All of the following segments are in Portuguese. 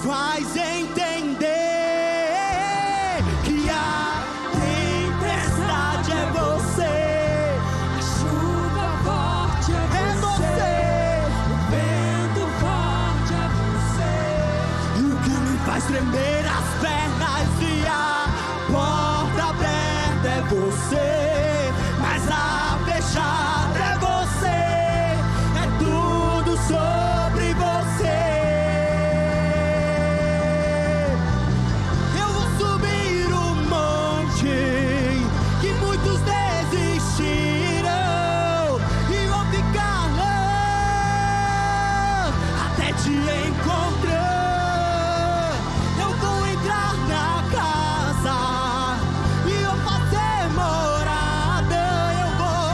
faz entender que a tempestade é você, A chuva forte é você, o vento forte é você. e o que me faz tremer as pernas e a porta aberta é você, mas a fechada é você, é tudo sobre você. Eu vou subir o monte que muitos desistiram e vou ficar lá até te encontrar. Eu vou entrar na casa e vou fazer morada. Eu vou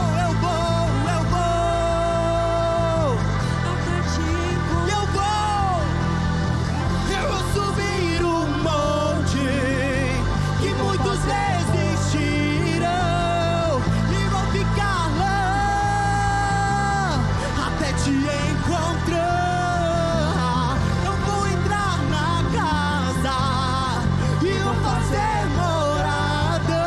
Até te encontrar. eu vou subir o monte que muitos desistiram e vou ficar lá até te encontrar. Eu vou entrar na casa e vou fazer morada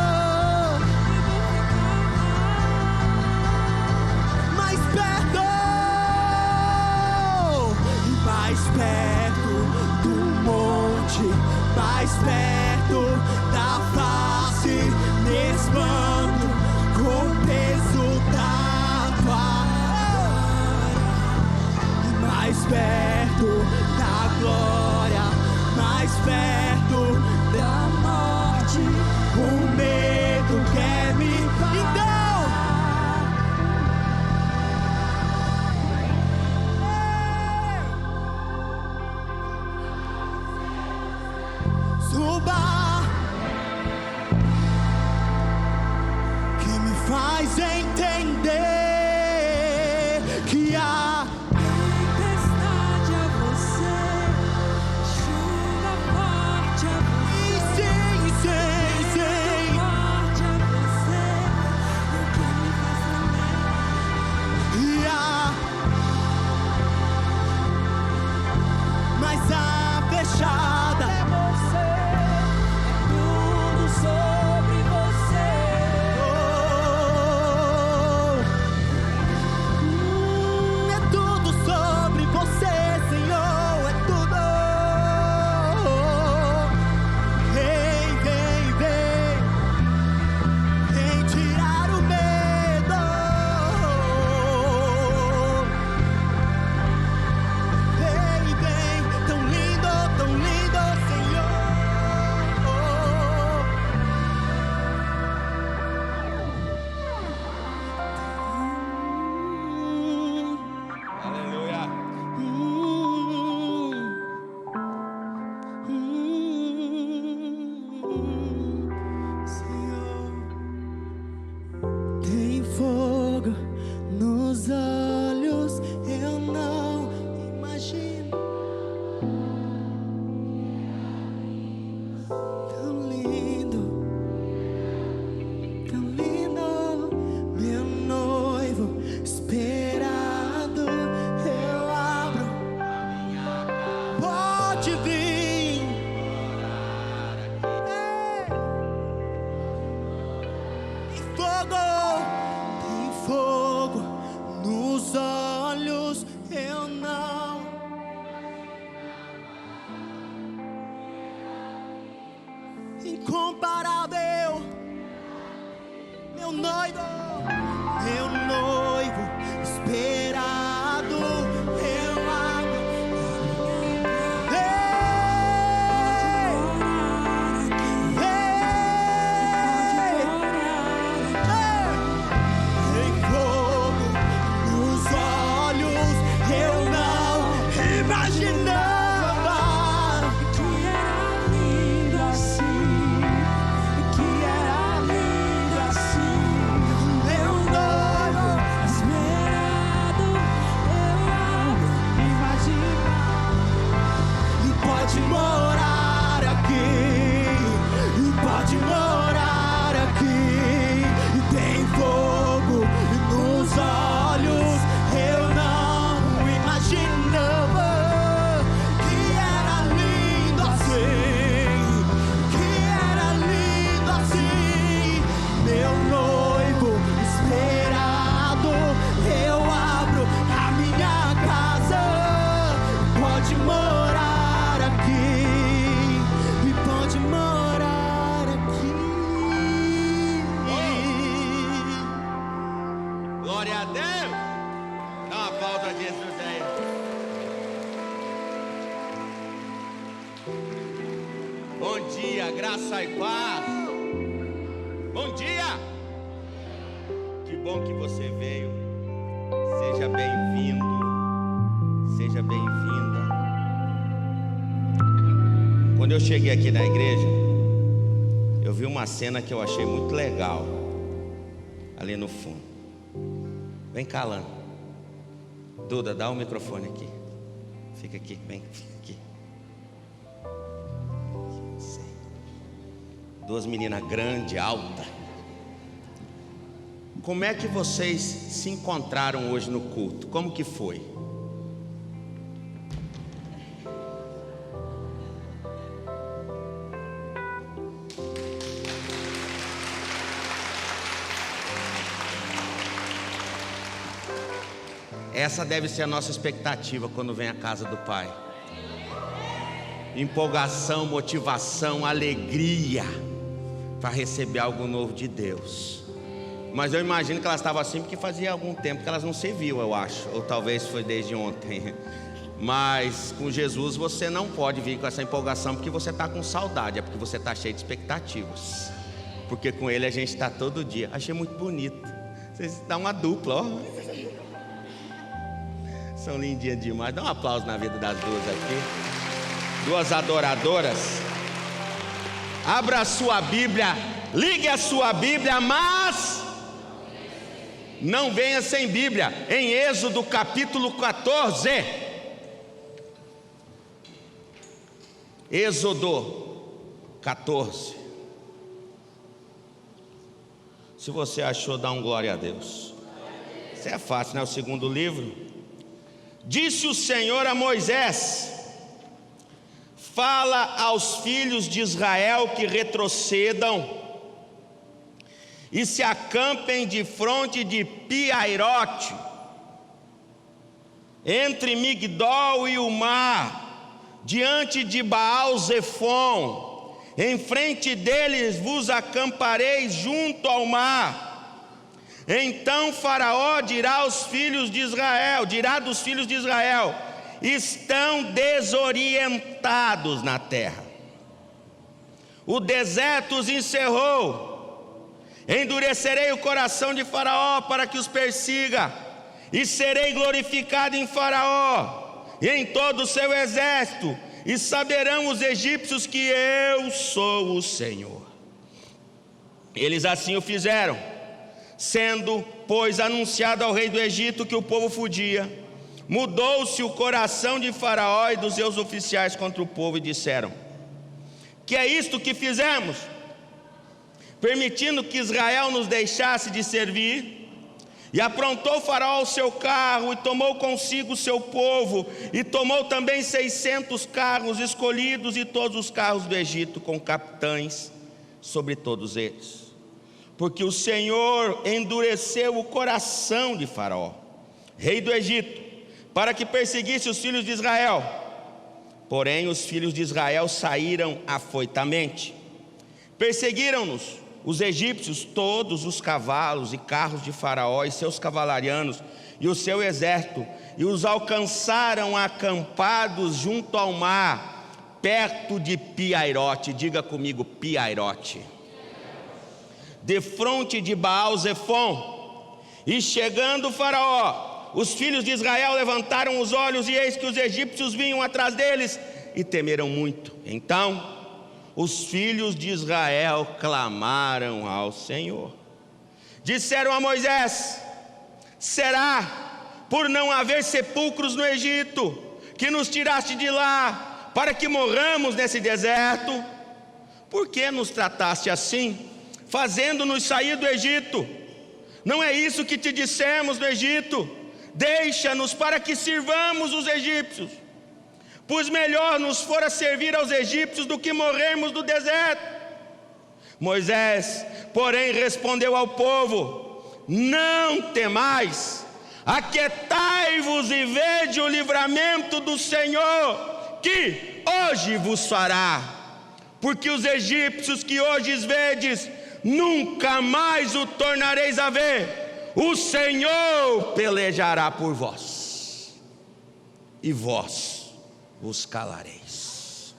mais perto do monte, mais perto da face, me expando com o peso da tua glória. Mais perto da glória, mais perto da morte, o medo quer me suba, que me faz entender que a Tempestade é você, chuva forte é você. sim, sim, sim, Forte é você, o que me faz tremer. e a mas a fechada é você, Tudo sobre você. é tudo sobre você, Senhor, é tudo. Vem, vem, vem, vem tirar o medo. Vem, vem, tão lindo, Senhor. Aleluia. Senhor, tem fogo nos olhos, eu não imagino. Tão lindo, meu noivo esperado. Eu abro, pode vir. Tem fogo nos olhos, eu não. Incomparável, meu noivo esperado. Eu abro, tem fogo nos olhos, eu não imaginava Que era lindo assim, que era lindo assim. meu noivo Esmerado dia, graça e paz. Bom dia. Que bom que você veio. Seja bem-vindo, seja bem-vinda. Quando eu cheguei aqui na igreja, eu vi uma cena que eu achei muito legal ali no fundo. Vem cá, Lana. Duda, dá o microfone aqui. Fica aqui, vem, fica aqui. Duas meninas grandes, altas. Como é que vocês se encontraram hoje no culto? Como que foi? Essa deve ser a nossa expectativa quando vem à casa do Pai. Empolgação, motivação, alegria para receber algo novo de Deus. Mas eu imagino que elas estavam assim porque fazia algum tempo que elas não serviam, eu acho. Ou talvez foi desde ontem. Mas com Jesus você não pode vir com essa empolgação porque você está com saudade. É porque você está cheio de expectativas. Porque com Ele a gente está todo dia. Achei muito bonito. Vocês dão uma dupla, ó. São lindinhas demais. Dá um aplauso na vida das duas aqui. Duas adoradoras. Abra a sua Bíblia. Ligue a sua Bíblia, mas não venha sem Bíblia. Em Êxodo capítulo 14. Êxodo 14. Se você achou, dá um glória a Deus. Isso é fácil, né? O segundo livro. Disse o Senhor a Moisés: fala aos filhos de Israel que retrocedam e se acampem de fronte de Pi-Hairote, entre Migdol e o mar, diante de Baal-Zefon. Em frente deles vos acampareis junto ao mar. Então Faraó dirá dos filhos de Israel: estão desorientados na terra. O deserto os encerrou. Endurecerei o coração de Faraó para que os persiga, e serei glorificado em Faraó e em todo o seu exército, e saberão os egípcios que eu sou o Senhor. Eles assim o fizeram. Sendo, pois, anunciado ao rei do Egito que o povo fugia, mudou-se o coração de Faraó e dos seus oficiais contra o povo, e disseram: que é isto que fizemos, permitindo que Israel nos deixasse de servir? E aprontou Faraó o seu carro, e tomou consigo o seu povo, e tomou também 600 carros escolhidos, e todos os carros do Egito, com capitães sobre todos eles. Porque o Senhor endureceu o coração de Faraó, rei do Egito, para que perseguisse os filhos de Israel. Porém os filhos de Israel saíram afoitamente. Perseguiram-nos os egípcios, todos os cavalos e carros de Faraó e seus cavalarianos e o seu exército, e os alcançaram acampados junto ao mar, perto de Pi-Hairote. Diga comigo, Pi-Hairote. Defronte de Baal-Zefon. E chegando Faraó, os filhos de Israel levantaram os olhos, e eis que os egípcios vinham atrás deles, e temeram muito. Então os filhos de Israel clamaram ao Senhor. Disseram a Moisés: será por não haver sepulcros no Egito que nos tiraste de lá, para que morramos nesse deserto? Por que nos trataste assim, fazendo-nos sair do Egito? Não é isso que te dissemos no Egito: deixa-nos para que sirvamos os egípcios, pois melhor nos fora servir aos egípcios do que morrermos no deserto. Moisés, porém, respondeu ao povo: não temais, aquietai-vos e vede o livramento do Senhor, que hoje vos fará. Porque os egípcios que hoje vedes, nunca mais o tornareis a ver. O Senhor pelejará por vós, e vós vos calareis.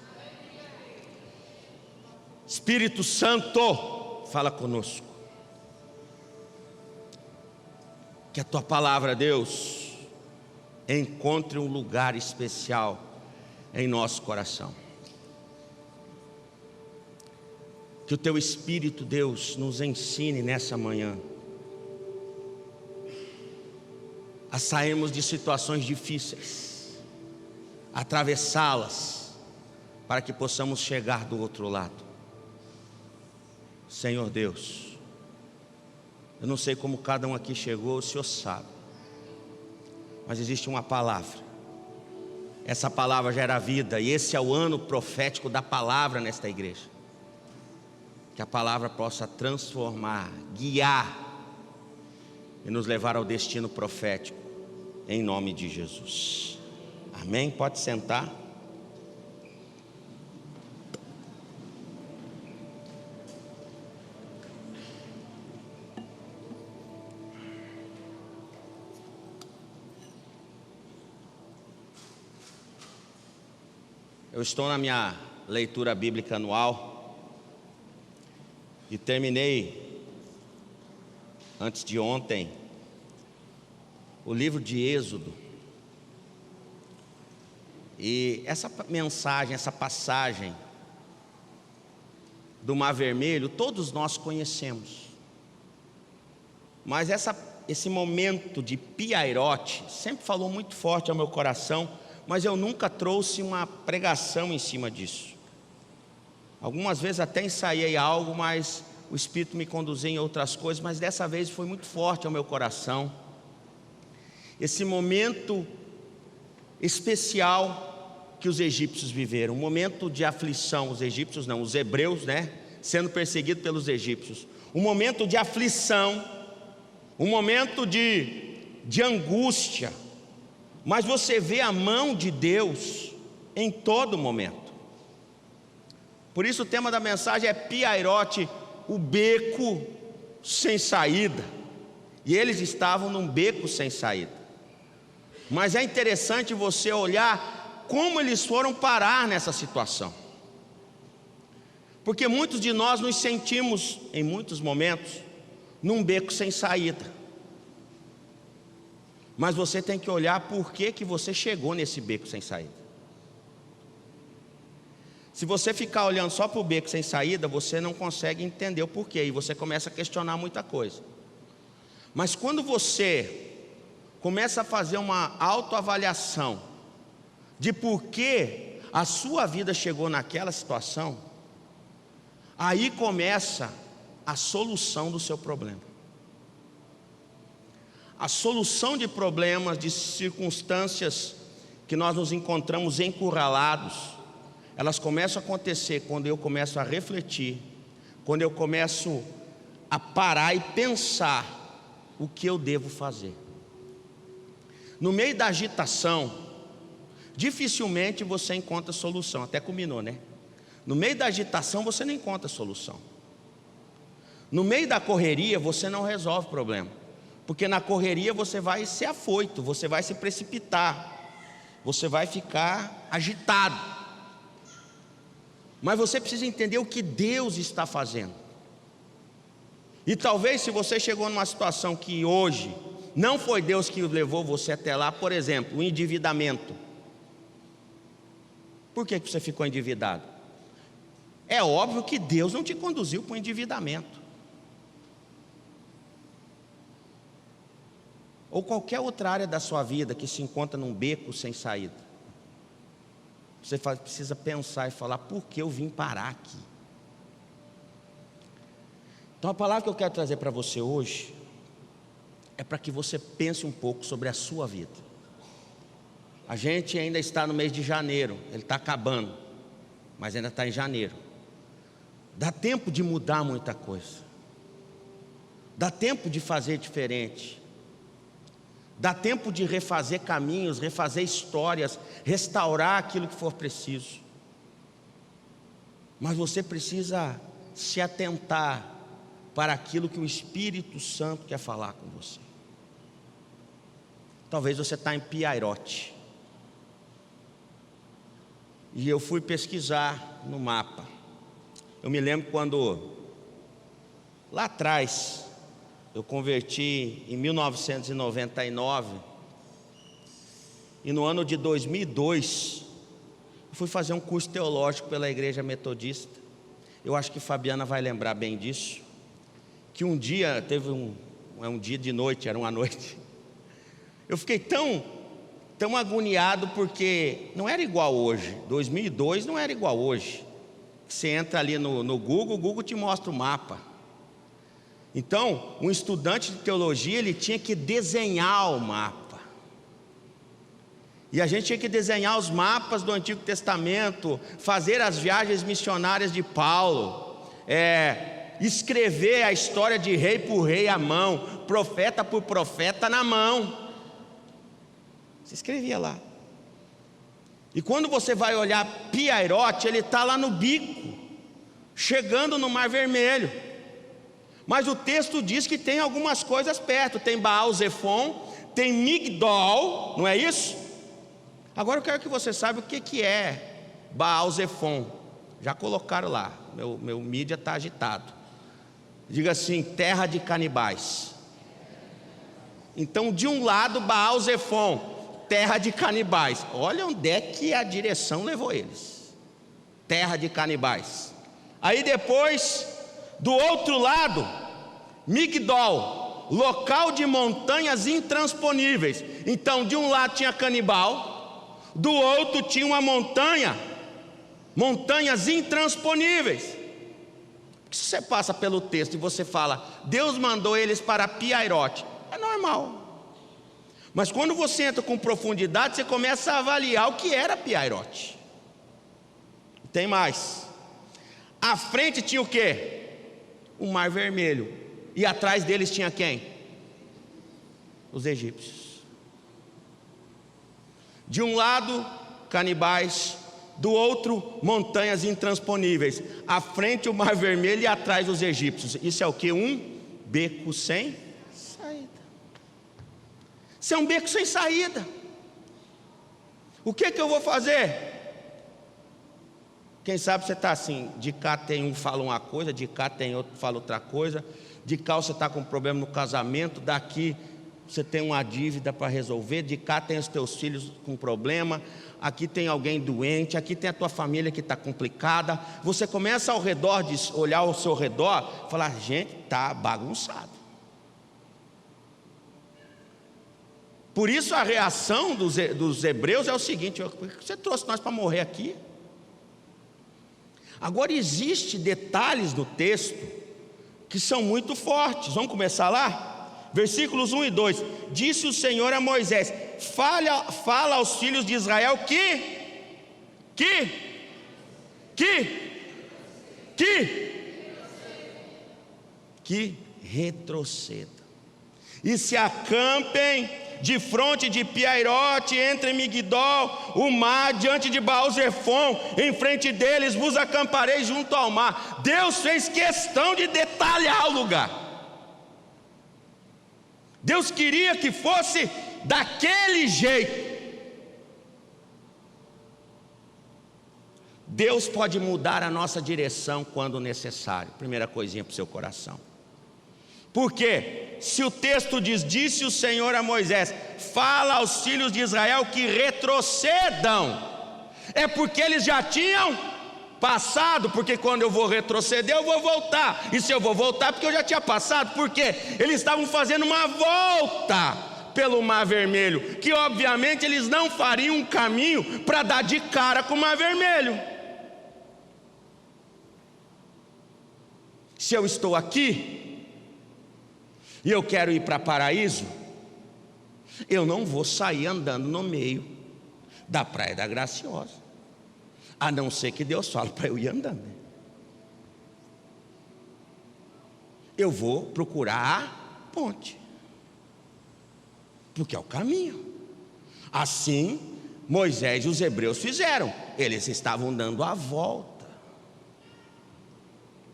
Espírito Santo, fala conosco. Que a tua palavra, Deus, encontre um lugar especial em nosso coração. Que o teu Espírito, Deus, nos ensine nessa manhã a sairmos de situações difíceis, atravessá-las, para que possamos chegar do outro lado. Senhor Deus, eu não sei como cada um aqui chegou, o Senhor sabe, mas existe uma palavra. Essa palavra gera vida, e esse é o ano profético da palavra nesta igreja. Que a palavra possa transformar, guiar e nos levar ao destino profético, em nome de Jesus. Amém? Pode sentar. Eu estou na minha leitura bíblica anual e terminei, antes de ontem, o livro de Êxodo. E essa mensagem, essa passagem do Mar Vermelho, todos nós conhecemos. Mas esse momento de Piairote sempre falou muito forte ao meu coração, mas eu nunca trouxe uma pregação em cima disso. Algumas vezes até ensaiei algo, mas o Espírito me conduzia em outras coisas, mas dessa vez foi muito forte ao meu coração. Esse momento especial que os egípcios viveram, um momento de aflição, os egípcios não, os hebreus, sendo perseguidos pelos egípcios. Um momento de aflição, um momento de angústia. Mas você vê a mão de Deus em todo momento. Por isso o tema da mensagem é Piairote, o beco sem saída. E eles estavam num beco sem saída. Mas é interessante você olhar como eles foram parar nessa situação. Porque muitos de nós nos sentimos, em muitos momentos, num beco sem saída. Mas você tem que olhar por que você chegou nesse beco sem saída. Se você ficar olhando só para o beco sem saída, você não consegue entender o porquê, e você começa a questionar muita coisa. Mas quando você começa a fazer uma autoavaliação de por que a sua vida chegou naquela situação, aí começa a solução do seu problema. A solução de problemas, de circunstâncias que nós nos encontramos encurralados, elas começam a acontecer quando eu começo a refletir, quando eu começo a parar e pensar o que eu devo fazer. No meio da agitação, dificilmente você encontra solução, até combinou, No meio da agitação você não encontra solução. No meio da correria você não resolve o problema. Porque na correria você vai ser afoito, você vai se precipitar, você vai ficar agitado. Mas você precisa entender o que Deus está fazendo. E talvez se você chegou numa situação que hoje não foi Deus que levou você até lá, por exemplo, o endividamento. Por que você ficou endividado? É óbvio que Deus não te conduziu para o endividamento. Ou qualquer outra área da sua vida que se encontra num beco sem saída. Você precisa pensar e falar, por que eu vim parar aqui? Então a palavra que eu quero trazer para você hoje é para que você pense um pouco sobre a sua vida. A gente ainda está no mês de janeiro, ele está acabando, mas ainda está em janeiro. Dá tempo de mudar muita coisa. Dá tempo de fazer diferente. Dá tempo de refazer caminhos, refazer histórias, restaurar aquilo que for preciso. Mas você precisa se atentar para aquilo que o Espírito Santo quer falar com você. Talvez você está em Piairote. E eu fui pesquisar no mapa. Eu me lembro quando, lá atrás, eu converti em 1999, e no ano de 2002, eu fui fazer um curso teológico pela Igreja Metodista. Eu acho que Fabiana vai lembrar bem disso, que um dia, teve um dia de noite, era uma noite, eu fiquei tão agoniado, porque não era igual hoje. 2002 não era igual hoje. Você entra ali no Google, o Google te mostra o mapa. Então, um estudante de teologia, ele tinha que desenhar o mapa. E a gente tinha que desenhar os mapas do Antigo Testamento, fazer as viagens missionárias de Paulo, escrever a história de rei por rei à mão, profeta por profeta na mão. Você escrevia lá. E quando você vai olhar Piairote, ele está lá no bico, chegando no Mar Vermelho. Mas o texto diz que tem algumas coisas perto. Tem Baal-Zefon, tem Migdol, não é isso? Agora eu quero que você saiba o que é Baal-Zefon. Já colocaram lá, meu mídia está agitado. Diga assim: terra de canibais. Então, de um lado, Baal-Zefon, terra de canibais. Olha onde é que a direção levou eles. Terra de canibais. Aí depois, do outro lado, Migdol, local de montanhas intransponíveis. Então, de um lado tinha canibal, do outro tinha uma montanhas intransponíveis. Se você passa pelo texto e você fala, Deus mandou eles para Piairote, é normal. Mas quando você entra com profundidade, você começa a avaliar o que era Piairote. Tem mais. À frente tinha o quê? O Mar Vermelho. E atrás deles tinha quem? Os egípcios. De um lado, canibais. Do outro, montanhas intransponíveis. À frente o Mar Vermelho e atrás os egípcios. Isso é o que? Um beco sem saída. Isso é um beco sem saída. O que eu vou fazer? Quem sabe você está assim, de cá tem um fala uma coisa, de cá tem outro fala outra coisa, de cá você está com um problema no casamento, daqui você tem uma dívida para resolver, de cá tem os teus filhos com problema, aqui tem alguém doente, aqui tem a tua família que está complicada. Você começa ao redor, de olhar ao seu redor, falar, gente, está bagunçado. Por isso a reação dos hebreus é o seguinte: você trouxe nós para morrer aqui? Agora existem detalhes do texto que são muito fortes. Vamos começar lá? Versículos 1 e 2. Disse o Senhor a Moisés: fala aos filhos de Israel que retrocedam e se acampem de fronte de Piairote, entre Migdol, o mar, diante de Baal-Zefon, em frente deles vos acamparei junto ao mar. Deus fez questão de detalhar o lugar. Deus queria que fosse daquele jeito. Deus pode mudar a nossa direção quando necessário. Primeira coisinha para o seu coração. Porque se o texto diz, disse o Senhor a Moisés, fala aos filhos de Israel que retrocedam, é porque eles já tinham passado. Porque quando eu vou retroceder, eu vou voltar. E se eu vou voltar, porque eu já tinha passado. Porque eles estavam fazendo uma volta pelo Mar Vermelho, que obviamente eles não fariam um caminho para dar de cara com o Mar Vermelho. Se eu estou aqui e eu quero ir para Paraíso, eu não vou sair andando no meio da Praia da Graciosa, a não ser que Deus fale para eu ir andando. Eu vou procurar a ponte, porque é o caminho. Assim Moisés e os hebreus fizeram. Eles estavam dando a volta.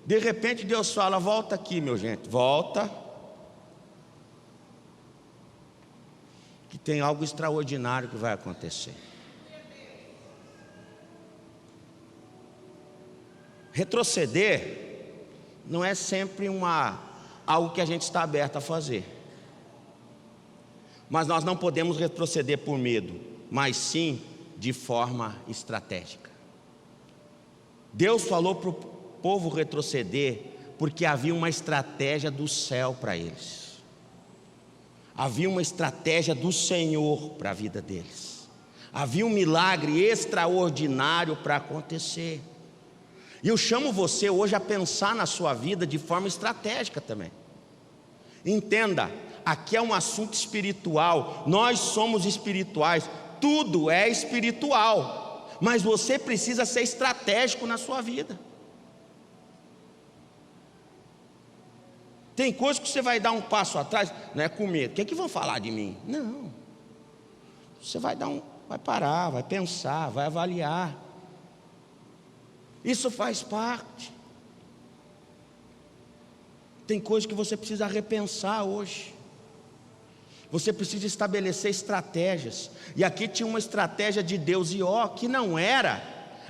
De repente Deus fala, volta aqui, meu gente, volta, que tem algo extraordinário que vai acontecer. Retroceder não é sempre algo que a gente está aberto a fazer. Mas nós não podemos retroceder por medo, mas sim de forma estratégica. Deus falou para o povo retroceder porque havia uma estratégia do céu para eles. Havia uma estratégia do Senhor para a vida deles. Havia um milagre extraordinário para acontecer. E eu chamo você hoje a pensar na sua vida de forma estratégica também. Entenda, aqui é um assunto espiritual, nós somos espirituais, tudo é espiritual, mas você precisa ser estratégico na sua vida. Tem coisas que você vai dar um passo atrás, não é com medo, o que vão falar de mim? Não, você vai parar, vai pensar, vai avaliar. Isso faz parte. Tem coisas que você precisa repensar hoje. Você precisa estabelecer estratégias. E aqui tinha uma estratégia de Deus e que não era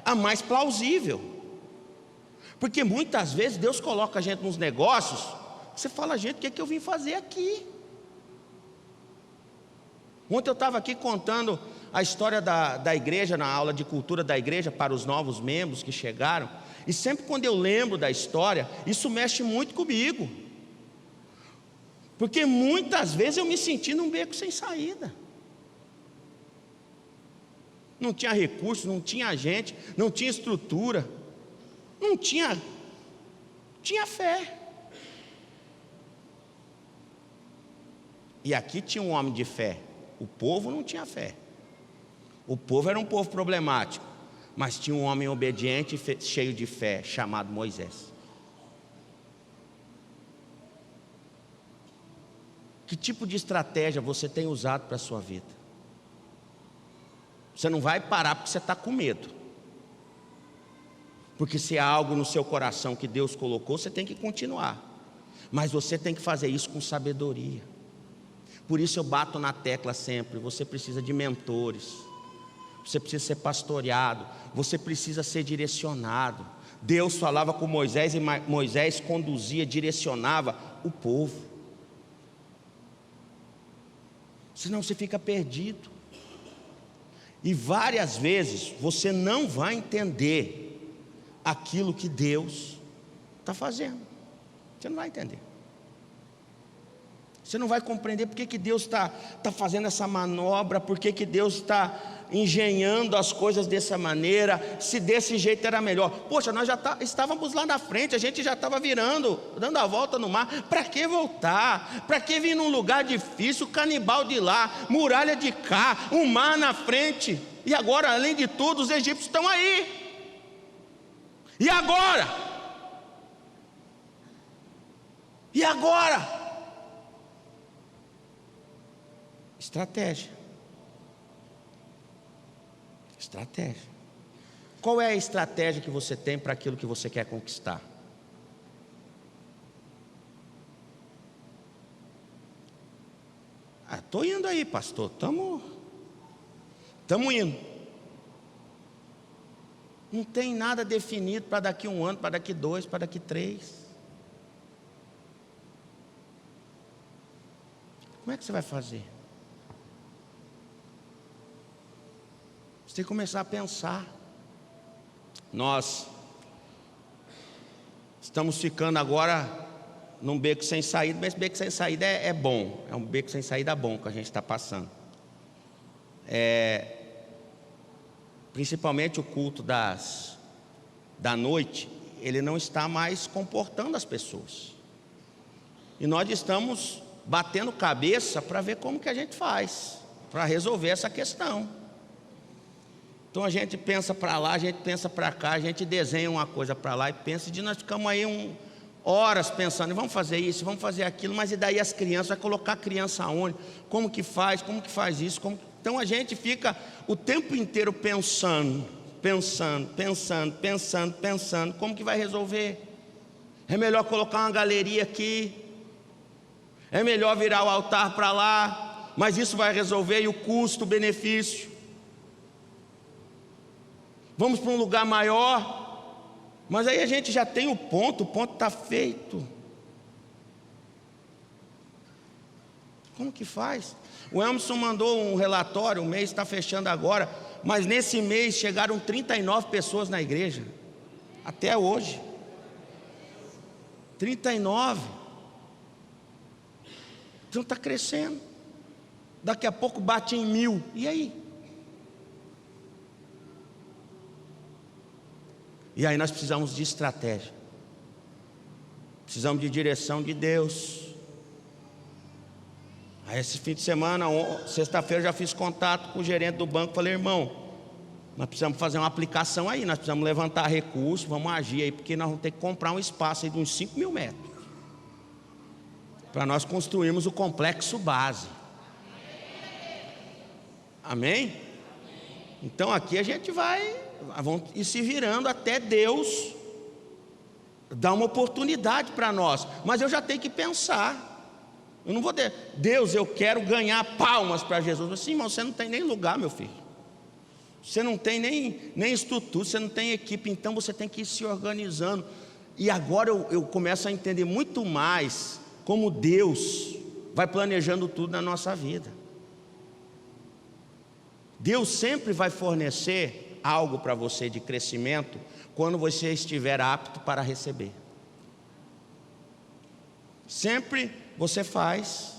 a mais plausível. Porque muitas vezes Deus coloca a gente nos negócios, você fala, gente, o que é que eu vim fazer aqui? Ontem eu estava aqui contando a história da igreja, na aula de cultura da igreja, para os novos membros que chegaram. E sempre quando eu lembro da história, isso mexe muito comigo. Porque muitas vezes eu me senti num beco sem saída. Não tinha recurso, não tinha gente, não tinha estrutura, não tinha fé. E aqui tinha um homem de fé. O povo não tinha fé. O povo era um povo problemático, mas tinha um homem obediente e cheio de fé, chamado Moisés. Que tipo de estratégia você tem usado para a sua vida? Você não vai parar porque você está com medo. Porque se há algo no seu coração que Deus colocou, você tem que continuar. Mas você tem que fazer isso com sabedoria. Por isso eu bato na tecla sempre, você precisa de mentores. Você precisa ser pastoreado, você precisa ser direcionado. Deus falava com Moisés e Moisés conduzia, direcionava o povo. Senão você fica perdido. E várias vezes você não vai entender aquilo que Deus está fazendo. Você não vai entender. Você não vai compreender por que Deus está fazendo essa manobra, por que Deus está engenhando as coisas dessa maneira, se desse jeito era melhor. Poxa, nós já estávamos lá na frente, a gente já estava virando, dando a volta no mar. Para que voltar? Para que vir num lugar difícil, canibal de lá, muralha de cá, um mar na frente? E agora, além de tudo, os egípcios estão aí. E agora? E agora? Estratégia. Estratégia. Qual é a estratégia que você tem para aquilo que você quer conquistar? Estou indo aí, pastor. Estamos indo. Não tem nada definido para daqui 1 ano, para daqui 2, para daqui 3. Como é que você vai fazer? Você tem que começar a pensar. Nós estamos ficando agora num beco sem saída, mas beco sem saída é bom. É um beco sem saída bom que a gente está passando. Principalmente o culto da noite, ele não está mais comportando as pessoas. E nós estamos batendo cabeça para ver como que a gente faz, para resolver essa questão. Então a gente pensa para lá, a gente pensa para cá, a gente desenha uma coisa para lá e pensa, e nós ficamos aí horas pensando, vamos fazer isso, vamos fazer aquilo, mas e daí as crianças, vai colocar a criança aonde? Como que faz isso? Então a gente fica o tempo inteiro pensando, como que vai resolver? É melhor colocar uma galeria aqui, é melhor virar o altar para lá, mas isso vai resolver, e o custo, o benefício? Vamos para um lugar maior, Mas aí a gente já tem o ponto está feito. Como que faz? O Emerson mandou um relatório, o mês está fechando agora, mas nesse mês chegaram 39 pessoas na igreja, até hoje. 39. Então está crescendo. Daqui a pouco bate em 1000. E aí? E aí nós precisamos de estratégia. Precisamos de direção de Deus. Aí esse fim de semana, sexta-feira, já fiz contato com o gerente do banco. Falei, irmão, nós precisamos fazer uma aplicação aí. Nós precisamos levantar recursos, vamos agir aí, porque nós vamos ter que comprar um espaço aí de uns 5.000 metros para nós construirmos o complexo base. Amém? Então aqui a gente vai ir se virando até Deus dar uma oportunidade para nós. Mas eu já tenho que pensar. Eu não vou ter, Deus, eu quero ganhar palmas para Jesus. Assim, irmão, você não tem nem lugar, meu filho. Você não tem nem estrutura, você não tem equipe, então você tem que ir se organizando. E agora eu começo a entender muito mais como Deus vai planejando tudo na nossa vida. Deus sempre vai fornecer algo para você de crescimento quando você estiver apto para receber. Sempre você faz,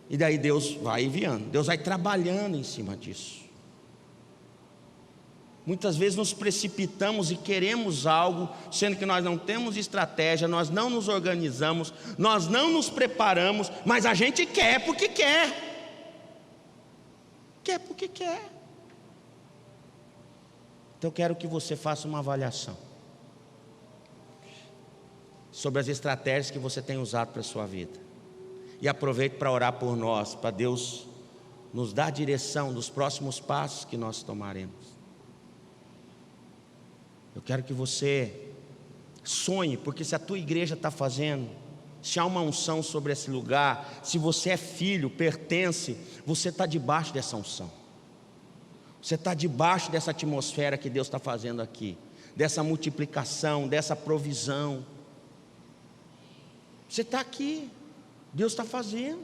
e daí Deus vai enviando, Deus vai trabalhando em cima disso. Muitas vezes nos precipitamos e queremos algo, sendo que nós não temos estratégia, nós não nos organizamos, nós não nos preparamos, mas a gente quer porque quer. Quer porque quer. Então eu quero que você faça uma avaliação sobre as estratégias que você tem usado para a sua vida. E aproveite para orar por nós, para Deus nos dar a direção dos próximos passos que nós tomaremos. Eu quero que você sonhe, porque se a tua igreja está fazendo, se há uma unção sobre esse lugar, se você é filho, pertence, você está debaixo dessa unção. Você está debaixo dessa atmosfera que Deus está fazendo aqui, dessa multiplicação, dessa provisão. Você está aqui, Deus está fazendo.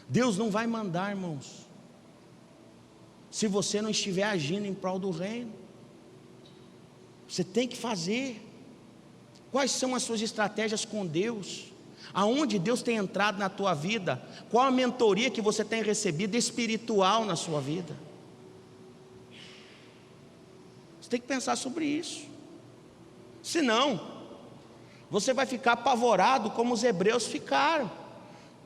Deus não vai mandar, irmãos, se você não estiver agindo em prol do reino. Você tem que fazer. Quais são as suas estratégias com Deus? Aonde Deus tem entrado na tua vida? Qual a mentoria que você tem recebido espiritual na sua vida? Você tem que pensar sobre isso. Senão, você vai ficar apavorado como os hebreus ficaram.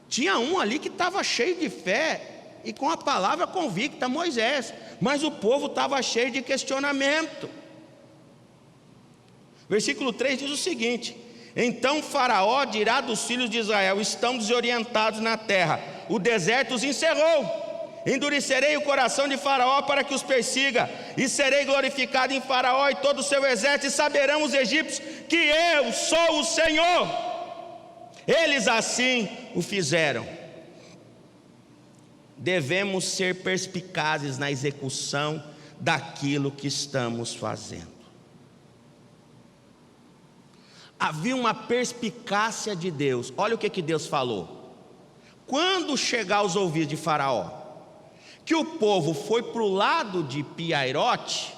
Tinha um ali que estava cheio de fé e com a palavra convicta, Moisés, mas o povo estava cheio de questionamento. Versículo 3 diz o seguinte: então Faraó dirá dos filhos de Israel: estão desorientados na terra, o deserto os encerrou. Endurecerei o coração de Faraó para que os persiga, e serei glorificado em Faraó e todo o seu exército, e saberão os egípcios que eu sou o Senhor. Eles assim o fizeram. Devemos ser perspicazes na execução daquilo que estamos fazendo. Havia uma perspicácia de Deus. Olha o que Deus falou: quando chegar aos ouvidos de Faraó que o povo foi para o lado de Piairote,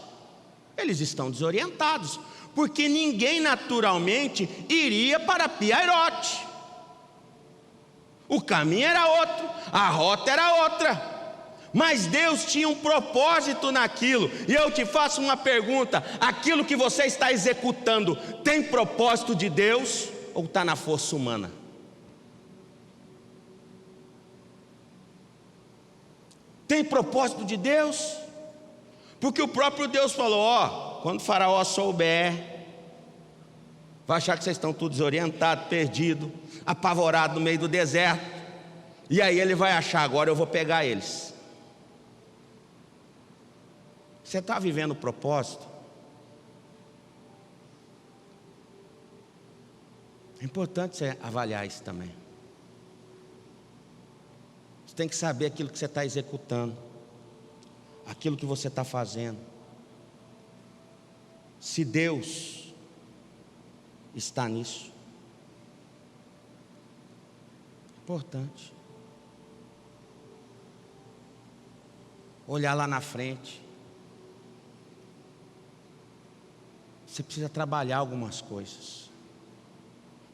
eles estão desorientados, porque ninguém naturalmente iria para Piairote. O caminho era outro, a rota era outra, mas Deus tinha um propósito naquilo. E eu te faço uma pergunta: aquilo que você está executando tem propósito de Deus ou está na força humana? Tem propósito de Deus? Porque o próprio Deus falou: ó, quando o Faraó souber, vai achar que vocês estão todos desorientados, perdidos, apavorados no meio do deserto, e aí ele vai achar: agora eu vou pegar eles. Você está vivendo o propósito? É importante você avaliar isso também. Você tem que saber aquilo que você está executando, aquilo que você está fazendo. se Deus está nisso. Importante. Olhar lá na frente. Você precisa trabalhar algumas coisas.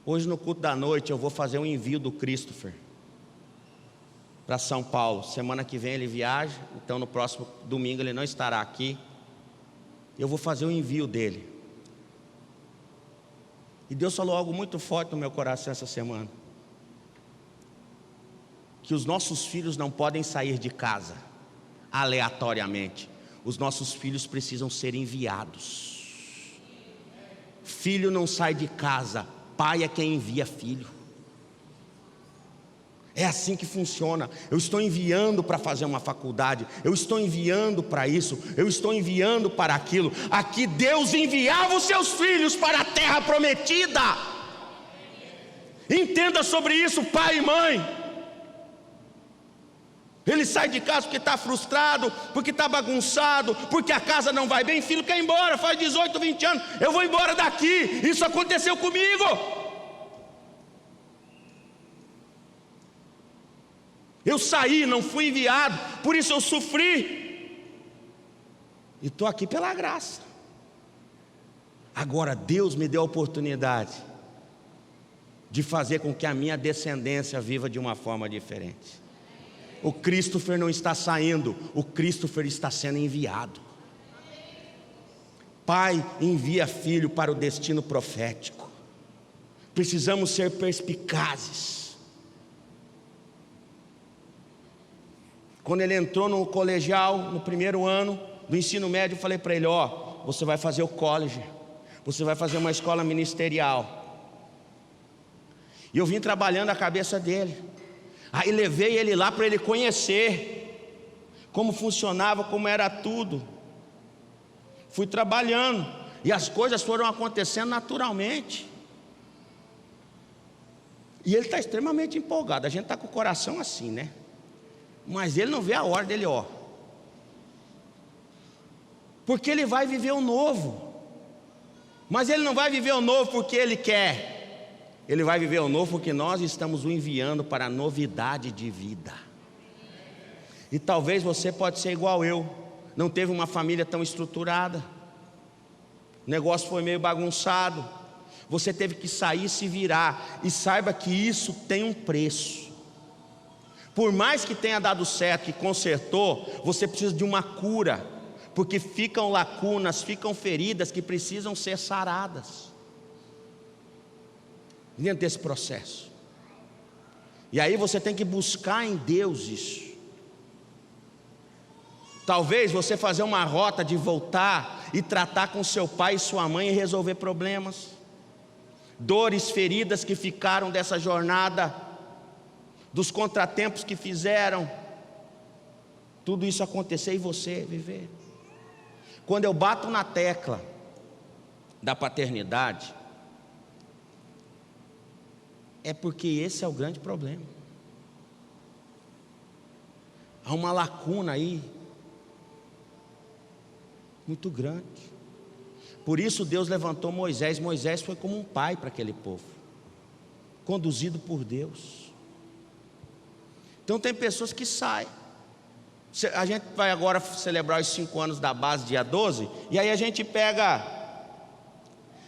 Hoje no culto da noite eu vou fazer um envio do Christopher para São Paulo. Semana que vem ele viaja, então no próximo domingo ele não estará aqui. Eu vou fazer o envio dele. E Deus falou algo muito forte no meu coração essa semana. Que os nossos filhos não podem sair de casa aleatoriamente. Os nossos filhos precisam ser enviados. Filho não sai de casa, pai é quem envia filho. É assim que funciona. Eu estou enviando para fazer uma faculdade, eu estou enviando para isso, eu estou enviando para aquilo. Aqui Deus enviava os seus filhos para a terra prometida. Entenda sobre isso, pai e mãe. Ele sai de casa porque está frustrado, porque está bagunçado, porque a casa não vai bem. Filho quer ir embora, faz 18, 20 anos, eu vou embora daqui. Isso aconteceu comigo. Eu saí, não fui enviado, por isso eu sofri. E estou aqui pela graça. Agora Deus me deu a oportunidade de fazer com que a minha descendência viva de uma forma diferente. O Christopher não está saindo, o Christopher está sendo enviado. Pai envia filho para o destino profético. Precisamos ser perspicazes. Quando ele entrou no colegial, no primeiro ano do ensino médio, eu falei para ele: ó, você vai fazer o college, você vai fazer uma escola ministerial. E eu vim trabalhando a cabeça dele. Aí levei ele lá para ele conhecer como funcionava, como era tudo. Fui trabalhando e as coisas foram acontecendo naturalmente. E ele está extremamente empolgado. A gente está com o coração assim, né? Mas ele não vê a hora dele, ó. Porque ele vai viver o novo. Mas ele não vai viver o novo porque ele quer. Ele vai viver o novo porque nós estamos o enviando para a novidade de vida. E talvez você pode ser igual eu. Não teve uma família tão estruturada. O negócio foi meio bagunçado. Você teve que sair e se virar. E saiba que isso tem um preço. Por mais que tenha dado certo, que consertou, você precisa de uma cura. Porque ficam lacunas, ficam feridas que precisam ser saradas dentro desse processo. E aí você tem que buscar em Deus isso. Talvez você fazer uma rota de voltar e tratar com seu pai e sua mãe e resolver problemas, dores, feridas que ficaram dessa jornada, dos contratempos que fizeram, tudo isso acontecer e você viver. Quando eu bato na tecla da paternidade, é porque esse é o grande problema. Há uma lacuna aí muito grande. Por isso Deus levantou Moisés. Moisés foi como um pai para aquele povo, conduzido por Deus. Então tem pessoas que saem. A gente vai agora celebrar os 5 anos da base dia 12. E aí a gente pega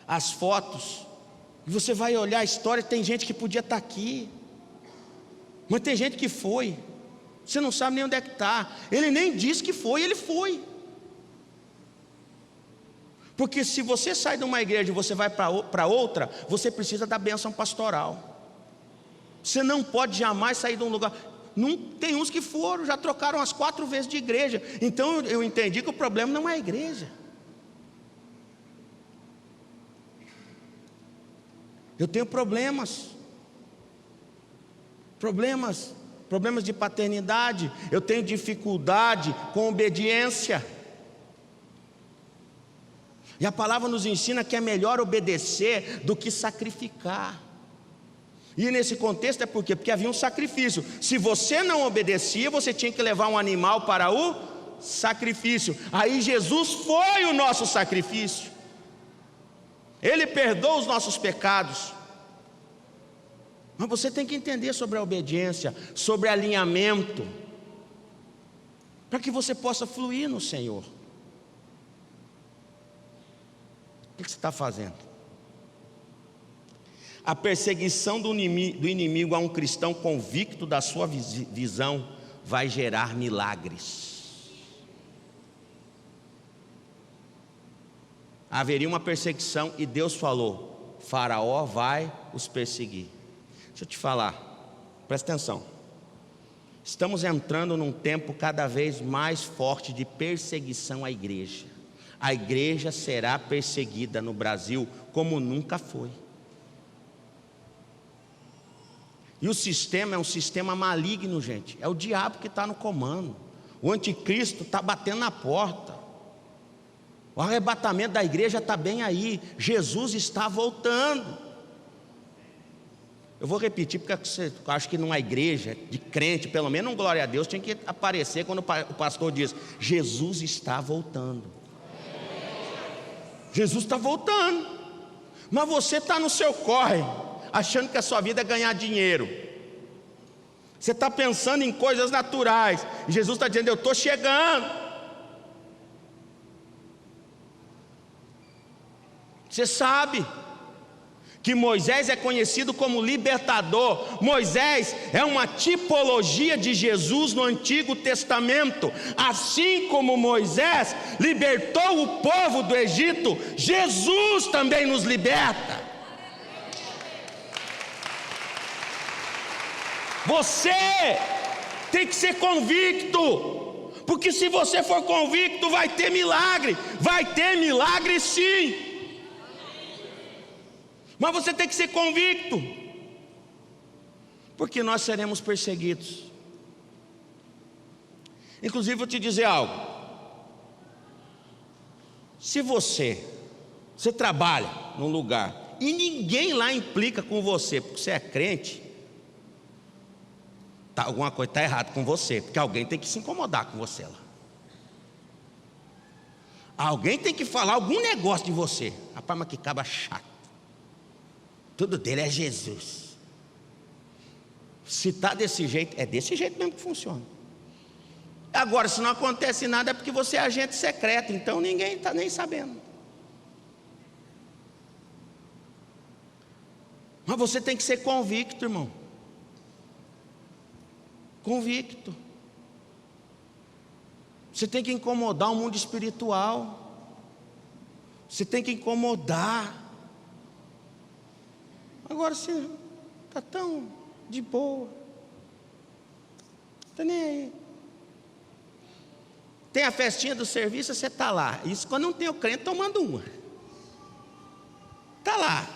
as fotos e você vai olhar a história. Tem gente que podia estar aqui, mas tem gente que foi. Você não sabe nem onde é que está. Ele nem disse que foi, ele foi. Porque se você sai de uma igreja e você vai para outra, você precisa da bênção pastoral. Você não pode jamais sair de um lugar. Não, tem uns que foram, já trocaram as 4 vezes de igreja. Então eu entendi que o problema não é a igreja. Eu tenho problemas de paternidade. Eu tenho dificuldade com obediência. E a palavra nos ensina que é melhor obedecer do que sacrificar. E nesse contexto é por quê? Porque havia um sacrifício. Se você não obedecia, você tinha que levar um animal para o sacrifício. Aí Jesus foi o nosso sacrifício. Ele perdoa os nossos pecados. Mas você tem que entender sobre a obediência, sobre alinhamento, para que você possa fluir no Senhor. O que você está fazendo? A perseguição do inimigo a um cristão convicto da sua visão vai gerar milagres. Haveria uma perseguição e Deus falou: Faraó vai os perseguir. Deixa eu te falar, presta atenção. Estamos entrando num tempo cada vez mais forte de perseguição à igreja. A igreja será perseguida no Brasil como nunca foi. E o sistema é um sistema maligno, gente. É o diabo que está no comando. O anticristo está batendo na porta. O arrebatamento da igreja está bem aí. Jesus está voltando. Eu vou repetir porque eu acho que numa igreja de crente, pelo menos um glória a Deus, tinha que aparecer quando o pastor diz: Jesus está voltando. Jesus está voltando. Mas você está no seu corre, achando que a sua vida é ganhar dinheiro. Você está pensando em coisas naturais. E Jesus está dizendo: eu estou chegando. Você sabe que Moisés é conhecido como libertador. Moisés é uma tipologia de Jesus no Antigo Testamento. Assim como Moisés libertou o povo do Egito, Jesus também nos liberta. Você tem que ser convicto, porque se você for convicto, vai ter milagre sim. Mas você tem que ser convicto, porque nós seremos perseguidos. Inclusive, vou te dizer algo. Se você trabalha num lugar e ninguém lá implica com você, porque você é crente, alguma coisa está errada com você, porque alguém tem que se incomodar com você lá. Alguém tem que falar algum negócio de você. Rapaz, mas que cabra chato. Tudo dele é Jesus. Se está desse jeito, é desse jeito mesmo que funciona. Agora, se não acontece nada, é porque você é agente secreto, então ninguém está nem sabendo. Mas você tem que ser convicto, irmão. Convicto. Você tem que incomodar o mundo espiritual. Você tem que incomodar. Agora você está tão de boa, está nem aí. Tem a festinha do serviço, você está lá. Isso quando não tem o crente tomando uma. Está lá,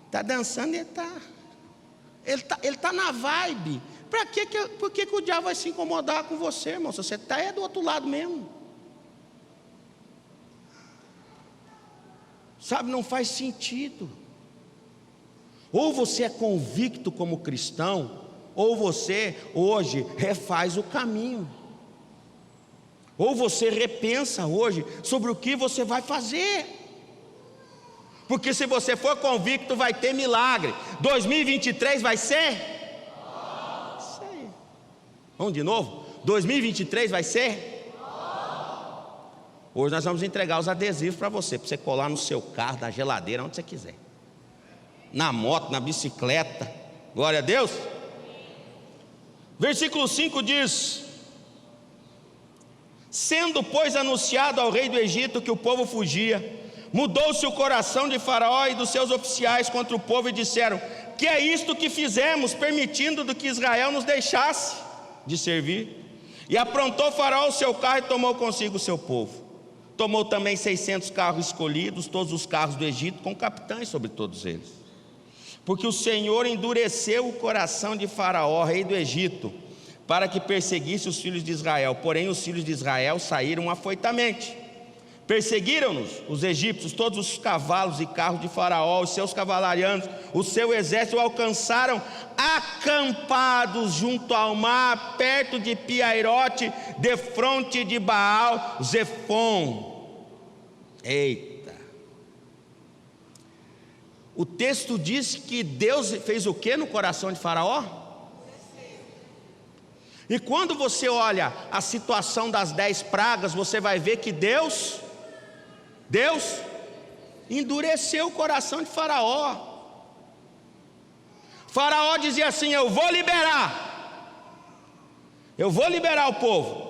está dançando e ele está na vibe. Por que o diabo vai se incomodar com você, irmão? Se você está do outro lado mesmo. Sabe, não faz sentido. Ou você é convicto como cristão, ou você hoje refaz o caminho. Ou você repensa hoje sobre o que você vai fazer. Porque se você for convicto, vai ter milagre. 2023 vai ser? Isso aí. Vamos de novo? 2023 vai ser? Hoje nós vamos entregar os adesivos para você colar no seu carro, na geladeira, onde você quiser. Na moto, na bicicleta. Glória a Deus. Versículo 5 diz: sendo, pois, anunciado ao rei do Egito que o povo fugia, mudou-se o coração de Faraó e dos seus oficiais contra o povo e disseram: que é isto que fizemos, permitindo que Israel nos deixasse de servir? E aprontou Faraó o seu carro e tomou consigo o seu povo. Tomou também 600 carros escolhidos, todos os carros do Egito, com capitães sobre todos eles. Porque o Senhor endureceu o coração de Faraó, rei do Egito, para que perseguisse os filhos de Israel. Porém os filhos de Israel saíram afoitamente. Perseguiram-nos os egípcios, todos os cavalos e carros de Faraó, os seus cavalarianos, o seu exército, alcançaram acampados junto ao mar, perto de Piairote, defronte de Baal Zefon. Eita! O texto diz que Deus fez o que no coração de Faraó? E quando você olha a situação das 10 pragas, você vai ver que Deus endureceu o coração de Faraó. Faraó dizia assim: eu vou liberar o povo.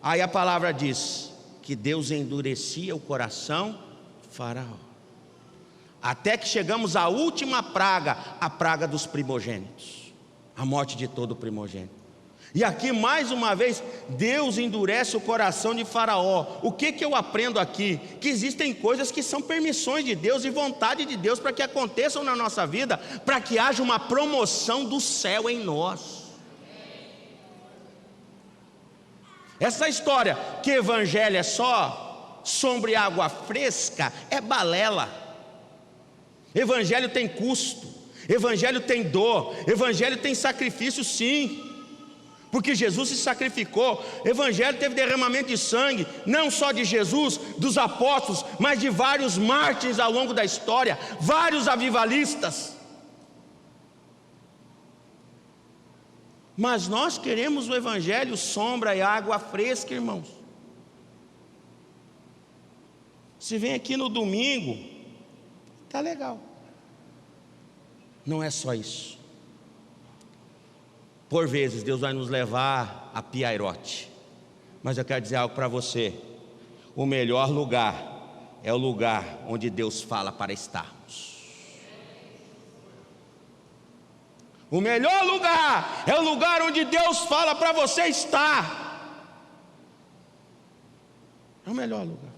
Aí a palavra diz que Deus endurecia o coração de Faraó, até que chegamos à última praga, a praga dos primogênitos, a morte de todo primogênito. E aqui mais uma vez Deus endurece o coração de Faraó. O que eu aprendo aqui? Que existem coisas que são permissões de Deus e vontade de Deus para que aconteçam na nossa vida, para que haja uma promoção do céu em nós. Essa história que evangelho é só sombra e água fresca é balela. Evangelho tem custo, evangelho tem dor, evangelho tem sacrifício, sim. Porque Jesus se sacrificou. Evangelho teve derramamento de sangue, não só de Jesus, dos apóstolos, mas de vários mártires ao longo da história, vários avivalistas. Mas nós queremos o evangelho sombra e água fresca, irmãos. Se vem aqui no domingo, tá legal. Não é só isso. Por vezes Deus vai nos levar a Piairote, mas eu quero dizer algo para você: o melhor lugar é o lugar onde Deus fala para estarmos. O melhor lugar é o lugar onde Deus fala para você estar. É o melhor lugar.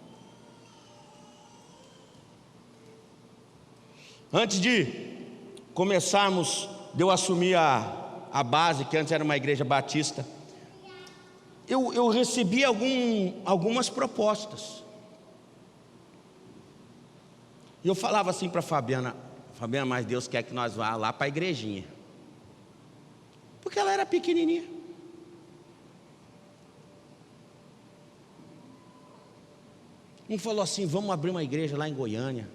Antes de começarmos, de eu assumir a base, que antes era uma igreja batista, eu recebi algumas propostas. E eu falava assim para Fabiana: Fabiana, mas Deus quer que nós vá lá para a igrejinha, porque ela era pequenininha. Um falou assim: vamos abrir uma igreja lá em Goiânia,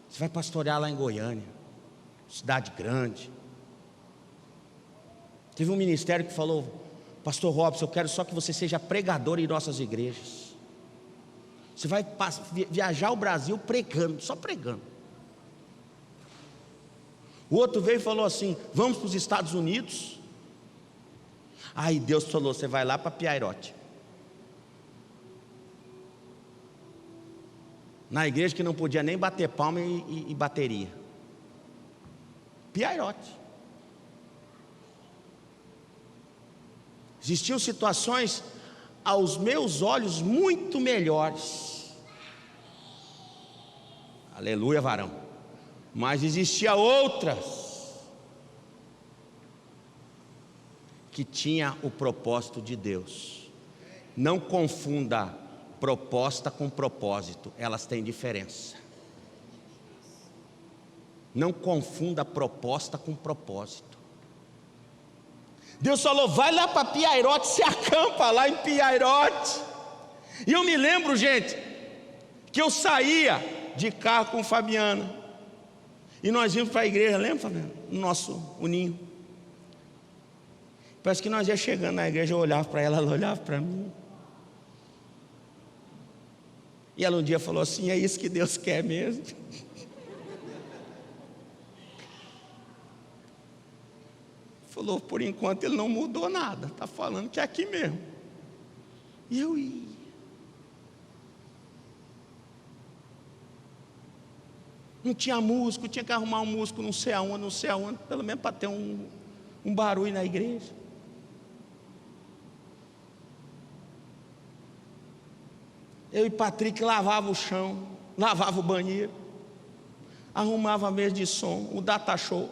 você vai pastorear lá em Goiânia, cidade grande. Teve um ministério que falou: pastor Robson, eu quero só que você seja pregador em nossas igrejas. Você vai viajar o Brasil pregando, só pregando. O outro veio e falou assim: vamos para os Estados Unidos. Aí Deus falou: você vai lá para Piairote, na igreja que não podia nem bater palma e bateria. Piairote. Existiam situações aos meus olhos muito melhores. Aleluia, varão. Mas existia outras que tinha o propósito de Deus. Não confunda proposta com propósito, elas têm diferença. Não confunda proposta com propósito. Deus falou: vai lá para Piairote, se acampa lá em Piairote. E eu me lembro, gente, que eu saía de carro com Fabiana, e nós íamos para a igreja, lembra, Fabiana? No nosso ninho. Parece que nós ia chegando na igreja, eu olhava para ela, ela olhava para mim. E ela um dia falou assim: é isso que Deus quer mesmo? Falou: por enquanto ele não mudou nada, está falando que é aqui mesmo. E eu ia. Não tinha músico, tinha que arrumar um músico não sei aonde, pelo menos para ter um barulho na igreja. Eu e Patrick lavava o chão, lavava o banheiro, arrumava a mesa de som, o data show.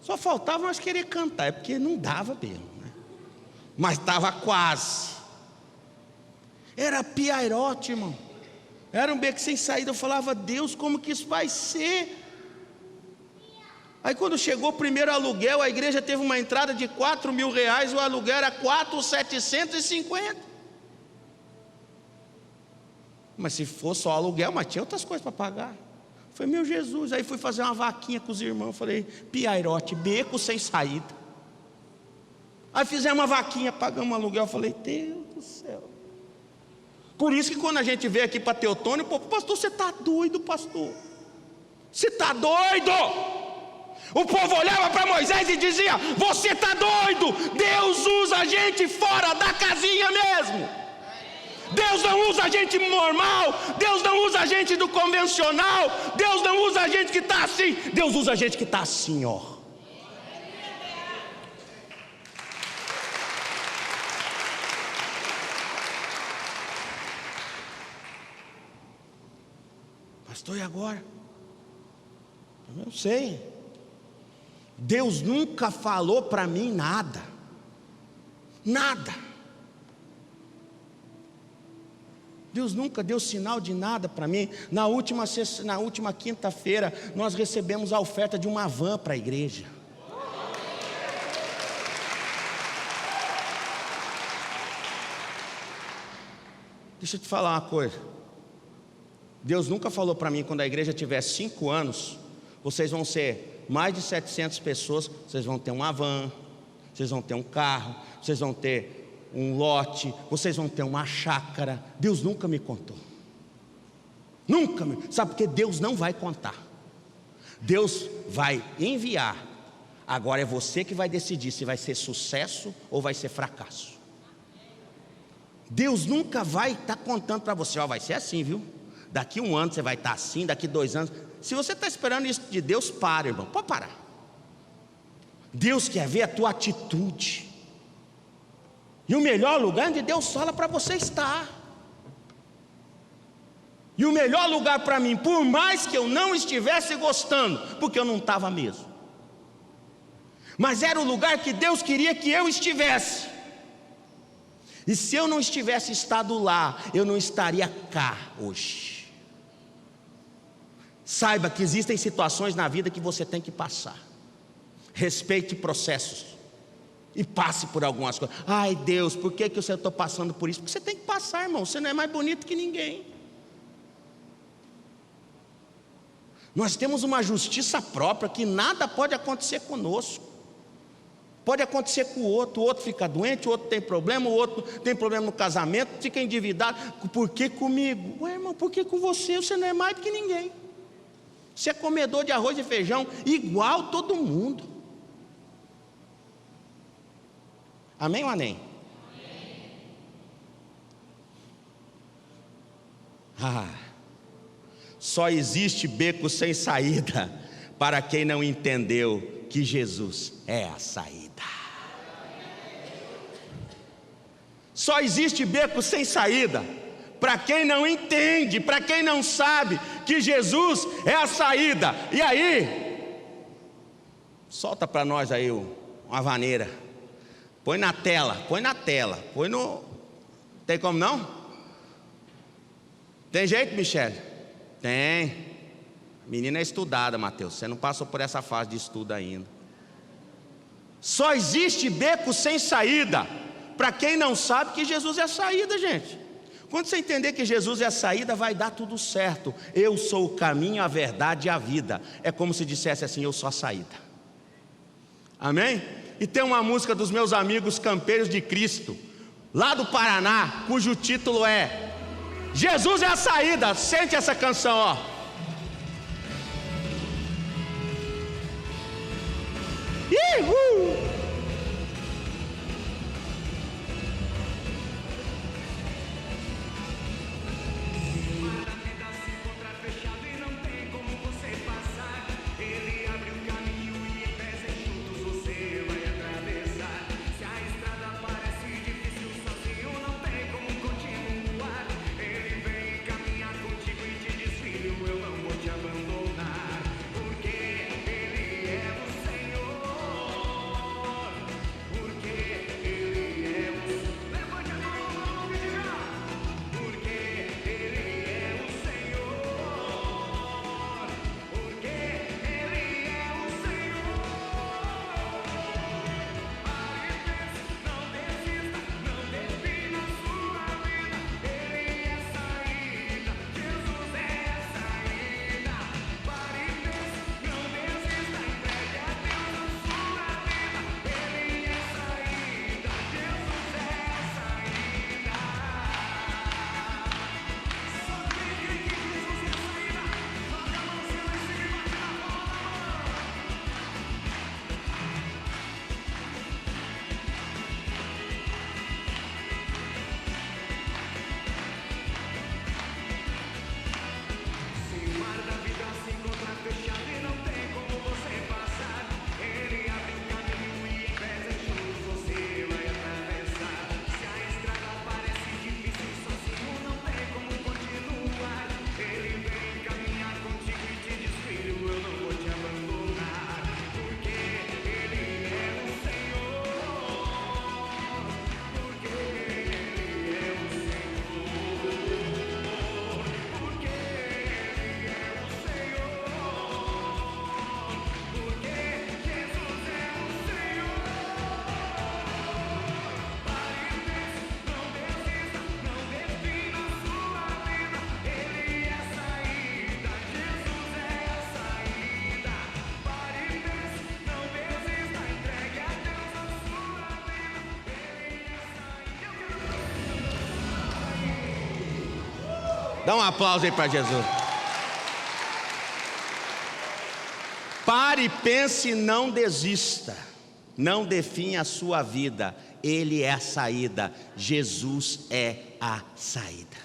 Só faltava nós querer cantar, é porque não dava mesmo, né? Mas estava quase. Era Piairote, irmão. Era um beco sem saída. Eu falava: Deus, como que isso vai ser? Aí quando chegou o primeiro aluguel, a igreja teve uma entrada de R$4.000, o aluguel era 4.750. mas se for só aluguel, mas tinha outras coisas para pagar. Foi meu Jesus. Aí fui fazer uma vaquinha com os irmãos. Falei, piairote, beco sem saída. Aí fizemos uma vaquinha, pagamos um aluguel. Falei, Deus do céu. Por isso que quando a gente veio aqui para Teotônio, pô, pastor, você está doido, pastor? Você está doido? O povo olhava para Moisés e dizia, você está doido? Deus usa a gente fora da casinha mesmo. Deus não usa a gente normal, Deus não usa a gente do convencional, Deus não usa a gente que está assim, Deus usa a gente que está assim, ó. Pastor, e agora? Eu não sei. Deus nunca falou para mim nada. Nada. Deus nunca deu sinal de nada para mim. Na última quinta-feira, nós recebemos a oferta de uma van para a igreja. Deixa eu te falar uma coisa. Deus nunca falou para mim, quando a igreja tiver 5 anos, vocês vão ser mais de 700 pessoas, vocês vão ter uma van, vocês vão ter um carro, vocês vão ter um lote, vocês vão ter uma chácara. Deus nunca me contou. Nunca me... Sabe por que Deus não vai contar? Deus vai enviar. Agora é você que vai decidir se vai ser sucesso ou vai ser fracasso. Deus nunca vai estar contando para você, ó, vai ser assim, viu? Daqui 1 ano você vai estar assim, daqui 2 anos. Se você está esperando isso de Deus, para, irmão, pode parar. Deus quer ver a tua atitude. E o melhor lugar onde Deus fala para você estar. E o melhor lugar para mim, por mais que eu não estivesse gostando, porque eu não estava mesmo, mas era o lugar que Deus queria que eu estivesse. E se eu não tivesse estado lá, eu não estaria cá hoje. Saiba que existem situações na vida que você tem que passar. Respeite processos. E passe por algumas coisas. Ai Deus, por que eu estou passando por isso? Porque você tem que passar, irmão. Você não é mais bonito que ninguém. Nós temos uma justiça própria, que nada pode acontecer conosco. Pode acontecer com o outro fica doente, o outro tem problema, o outro tem problema no casamento, fica endividado. Por que comigo? Ué, irmão, por que com você? Você não é mais do que ninguém. Você é comedor de arroz e feijão, igual todo mundo. Amém ou amém? Só existe beco sem saída para quem não entendeu que Jesus é a saída. Só existe beco sem saída para quem não entende, para quem não sabe que Jesus é a saída. E aí, solta para nós aí uma vaneira. Põe na tela, põe no... Tem como não? Tem jeito, Michele? Tem. Menina é estudada, Mateus. Você não passou por essa fase de estudo ainda. Só existe beco sem saída para quem não sabe que Jesus é a saída, gente. Quando você entender que Jesus é a saída, vai dar tudo certo. Eu sou o caminho, a verdade e a vida. É como se dissesse assim, eu sou a saída. Amém? E tem uma música dos meus amigos campeiros de Cristo, lá do Paraná, cujo título é Jesus é a saída. Sente essa canção, ó. Dá um aplauso aí para Jesus. Pare, pense, não desista. Não definha a sua vida. Ele é a saída. Jesus é a saída.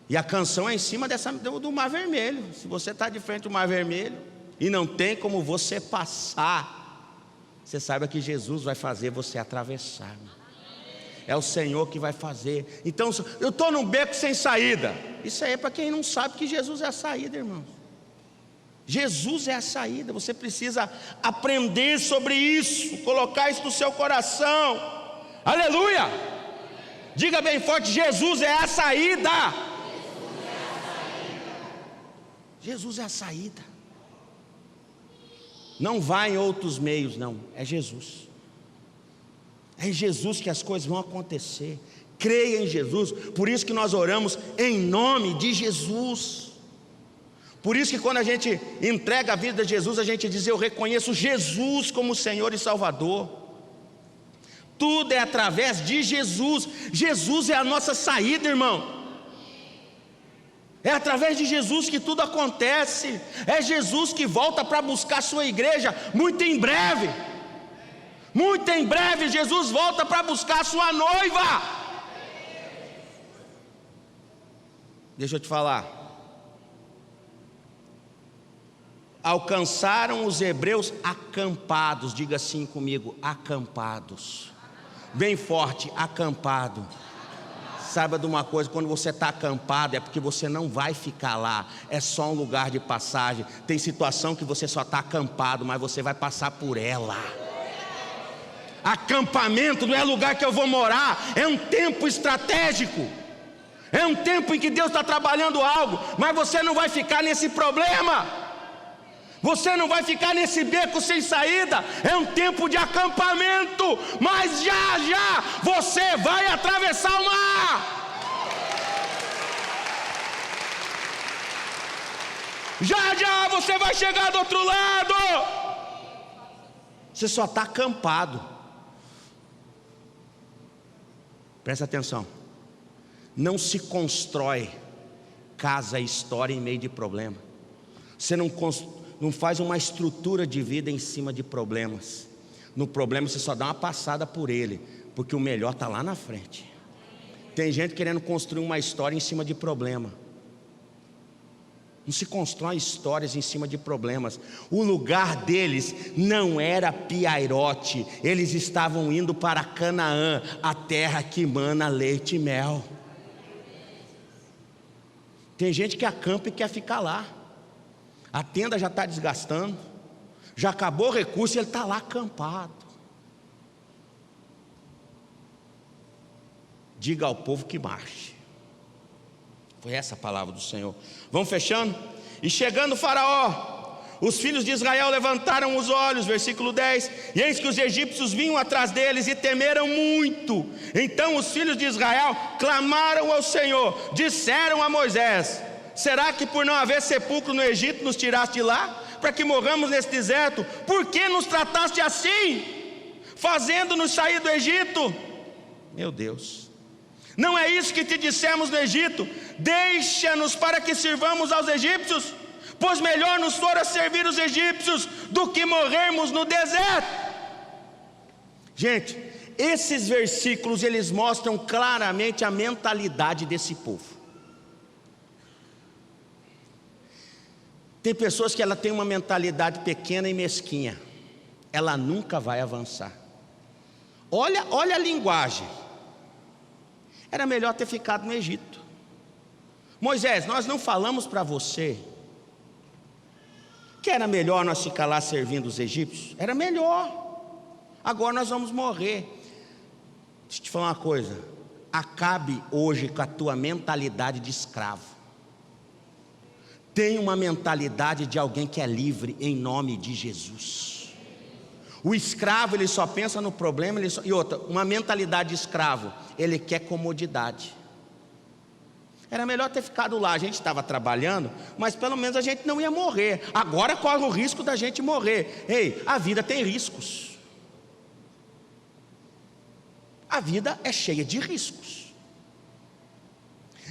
E a canção é em cima do Mar Vermelho. Se você está de frente ao Mar Vermelho e não tem como você passar, você saiba que Jesus vai fazer você atravessar. É o Senhor que vai fazer. Então, eu estou num beco sem saída. Isso aí é para quem não sabe que Jesus é a saída, irmãos. Jesus é a saída. Você precisa aprender sobre isso, colocar isso no seu coração. Aleluia! Diga bem forte: Jesus é a saída. Jesus é a saída. Não vá em outros meios, não. É Jesus. É em Jesus que as coisas vão acontecer. Creia em Jesus. Por isso que nós oramos em nome de Jesus. Por isso que quando a gente entrega a vida a Jesus, a gente diz: eu reconheço Jesus como Senhor e Salvador. Tudo é através de Jesus. Jesus é a nossa saída, irmão. É através de Jesus que tudo acontece. É Jesus que volta para buscar a sua igreja muito em breve. Muito em breve Jesus volta para buscar a sua noiva. Deixa eu te falar. Alcançaram os hebreus acampados. Diga assim comigo: acampados. Bem forte: acampado. Saiba de uma coisa: quando você está acampado é porque você não vai ficar lá. É só um lugar de passagem. Tem situação que você só está acampado, mas você vai passar por ela. Acampamento não é lugar que eu vou morar. É um tempo estratégico. É um tempo em que Deus está trabalhando algo. Mas você não vai ficar nesse problema. Você não vai ficar nesse beco sem saída. É um tempo de acampamento. Mas já já você vai atravessar o mar. Já já você vai chegar do outro lado. Você só está acampado. Presta atenção. Não se constrói casa e história em meio de problema. Você não faz uma estrutura de vida em cima de problemas. No problema você só dá uma passada por ele, porque o melhor está lá na frente. Tem gente querendo construir uma história em cima de problema. Não se constrói histórias em cima de problemas. O lugar deles não era Piairote. Eles estavam indo para Canaã, a terra que mana leite e mel. Tem gente que acampa e quer ficar lá. A tenda já está desgastando, já acabou o recurso e ele está lá acampado. Diga ao povo que marche. Foi essa a palavra do Senhor. Vamos fechando? E chegando o Faraó, os filhos de Israel levantaram os olhos, versículo 10, e eis que os egípcios vinham atrás deles e temeram muito. Então os filhos de Israel clamaram ao Senhor, disseram a Moisés: será que por não haver sepulcro no Egito nos tiraste de lá, para que morramos nesse deserto? Por que nos trataste assim, fazendo-nos sair do Egito? Meu Deus, não é isso que te dissemos no Egito: deixa-nos para que sirvamos aos egípcios? Pois melhor nos fora servir os egípcios do que morrermos no deserto. Gente, esses versículos eles mostram claramente a mentalidade desse povo. Tem pessoas que ela tem uma mentalidade pequena e mesquinha. Ela nunca vai avançar. Olha a linguagem. Era melhor ter ficado no Egito. Moisés, nós não falamos para você que era melhor nós ficar lá servindo os egípcios? Era melhor. Agora nós vamos morrer. Deixa eu te falar uma coisa. Acabe hoje com a tua mentalidade de escravo. Tenha uma mentalidade de alguém que é livre em nome de Jesus. O escravo ele só pensa no problema, e outra, uma mentalidade de escravo, ele quer comodidade. Era melhor ter ficado lá, a gente estava trabalhando, mas pelo menos a gente não ia morrer. Agora corre o risco da gente morrer. Ei, a vida tem riscos. A vida é cheia de riscos.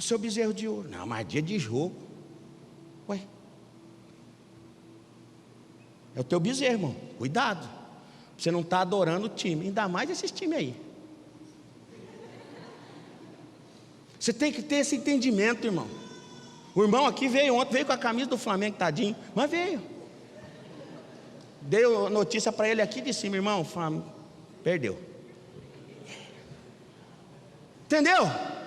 o seu bezerro de ouro. Não, mas é dia de jogo. Ué, é o teu bezerro, irmão. Cuidado, você não está adorando o time, ainda mais esses times aí. Você tem que ter esse entendimento, irmão. O irmão aqui veio ontem, veio com a camisa do Flamengo, tadinho, mas veio. Deu notícia para ele aqui de cima, irmão, Flamengo perdeu. Entendeu?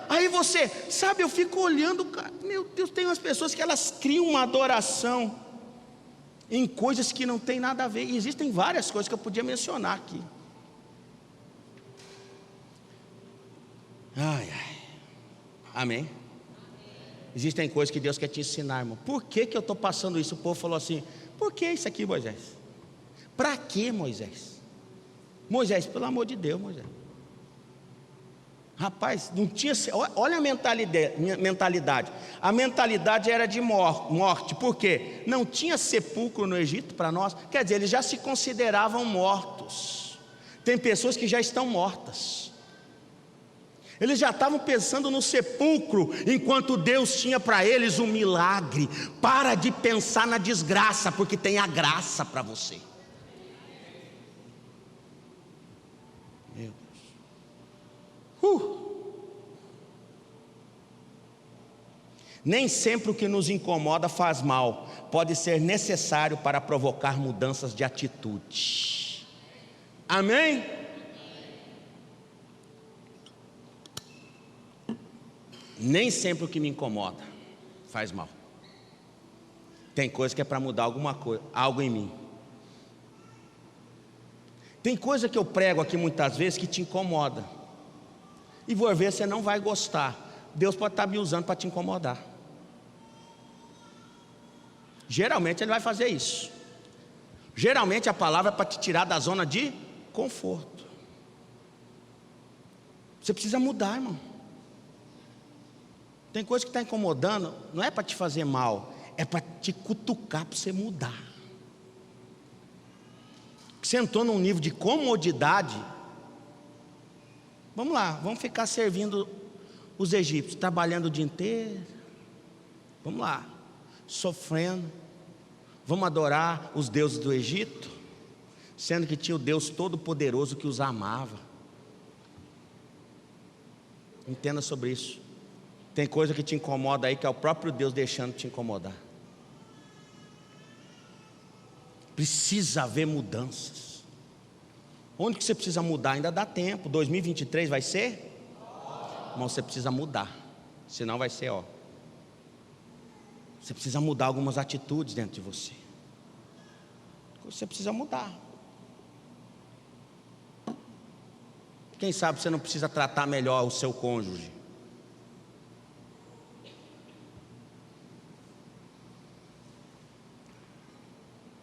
Aí você, sabe, eu fico olhando, cara, meu Deus, tem umas pessoas que elas criam uma adoração em coisas que não tem nada a ver. E existem várias coisas que eu podia mencionar aqui. Ai, ai. Amém? Existem coisas que Deus quer te ensinar, irmão. Por que eu estou passando isso? O povo falou assim: por que isso aqui, Moisés? Para que, Moisés? Moisés, pelo amor de Deus, Moisés. Rapaz, não tinha. Olha a mentalidade. A mentalidade era de morte. Por quê? Não tinha sepulcro no Egito para nós. Quer dizer, eles já se consideravam mortos. Tem pessoas que já estão mortas. Eles já estavam pensando no sepulcro, enquanto Deus tinha para eles um milagre. Para de pensar na desgraça, porque tem a graça para você. Meu Deus. Nem sempre o que nos incomoda faz mal. Pode ser necessário para provocar mudanças de atitude. Amém? Nem sempre o que me incomoda faz mal. Tem coisa que é para mudar alguma coisa, algo em mim. Tem coisa que eu prego aqui muitas vezes que te incomoda. E vou ver, você não vai gostar. Deus pode estar me usando para te incomodar. Geralmente Ele vai fazer isso. Geralmente a palavra é para te tirar da zona de conforto. Você precisa mudar, irmão. Tem coisa que está incomodando, não é para te fazer mal, é para te cutucar, para você mudar. Você entrou num nível de comodidade. Vamos lá, vamos ficar servindo os egípcios, trabalhando o dia inteiro. Vamos lá, sofrendo. Vamos adorar os deuses do Egito, sendo que tinha o Deus Todo-Poderoso que os amava. Entenda sobre isso. Tem coisa que te incomoda aí, que é o próprio Deus deixando te incomodar. Precisa haver mudanças. Onde que você precisa mudar? Ainda dá tempo. 2023 vai ser? Mas você precisa mudar. Senão vai ser, Você precisa mudar algumas atitudes dentro de você. Você precisa mudar. Quem sabe você não precisa tratar melhor o seu cônjuge.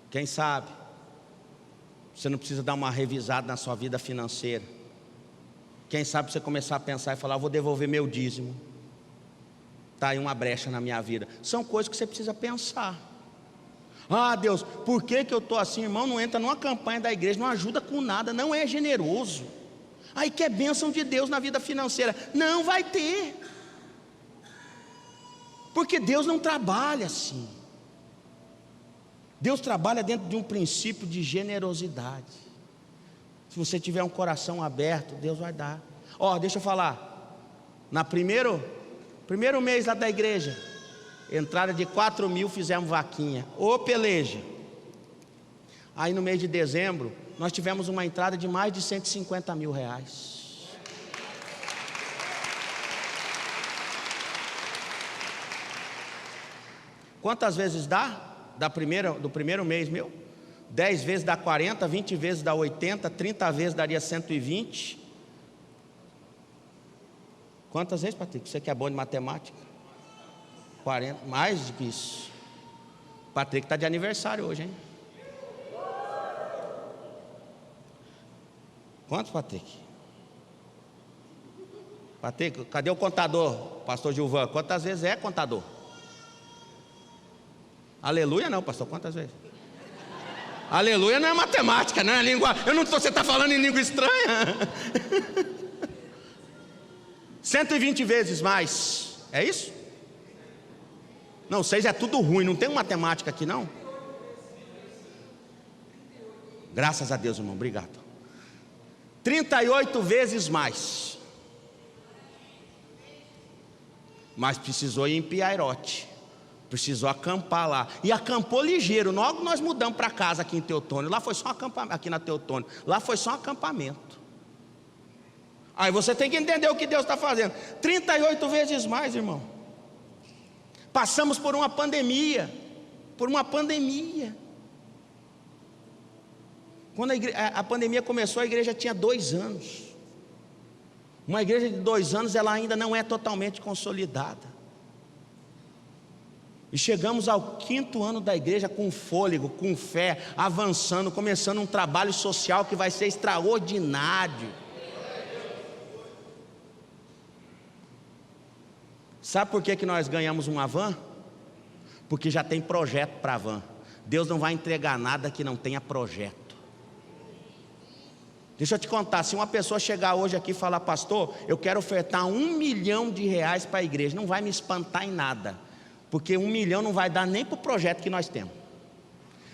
Quem sabe você não precisa dar uma revisada na sua vida financeira. Quem sabe você começar a pensar e falar: vou devolver meu dízimo. Está aí uma brecha na minha vida. São coisas que você precisa pensar. Ah, Deus, por que eu estou assim, irmão? Não entra numa campanha da igreja, não ajuda com nada, não é generoso. Aí quer bênção de Deus na vida financeira. Não vai ter. Porque Deus não trabalha assim. Deus trabalha dentro de um princípio de generosidade. Se você tiver um coração aberto, Deus vai dar. Deixa eu falar. Na primeiro mês lá da igreja, entrada de 4.000, fizemos vaquinha. Peleja. Aí no mês de dezembro, nós tivemos uma entrada de mais de 150 mil reais. Quantas vezes dá? Do primeiro mês meu, 10 vezes dá 40, 20 vezes dá 80, 30 vezes daria 120. Quantas vezes, Patrick? Você que é bom de matemática? 40, mais do que isso. Patrick está de aniversário hoje, hein? Quantos, Patrick? Patrick, cadê o contador? Pastor Gilvan, quantas vezes é contador? Aleluia não, pastor, quantas vezes? Aleluia não é matemática, não é língua. Você está falando em língua estranha. 120 vezes mais. É isso? Não, 6 é tudo ruim, não tem matemática aqui não? Graças a Deus, irmão, obrigado. 38 vezes mais. Mas precisou ir em Piairote, precisou acampar lá. E acampou ligeiro. Logo nós mudamos para casa aqui em Teotônio. Lá foi só um acampamento, aqui na Teotônio. Lá foi só um acampamento. Aí você tem que entender o que Deus está fazendo. 38 vezes mais, irmão. Passamos por uma pandemia. Quando a pandemia começou, a igreja tinha 2 anos. Uma igreja de 2 anos, ela ainda não é totalmente consolidada. E chegamos ao 5º ano da igreja com fôlego, com fé, avançando, começando um trabalho social que vai ser extraordinário. Sabe por que nós ganhamos uma van? Porque já tem projeto para a van. Deus não vai entregar nada que não tenha projeto. Deixa eu te contar, se uma pessoa chegar hoje aqui e falar: pastor, eu quero ofertar R$1 milhão para a igreja, não vai me espantar em nada, porque 1 milhão não vai dar nem para o projeto que nós temos,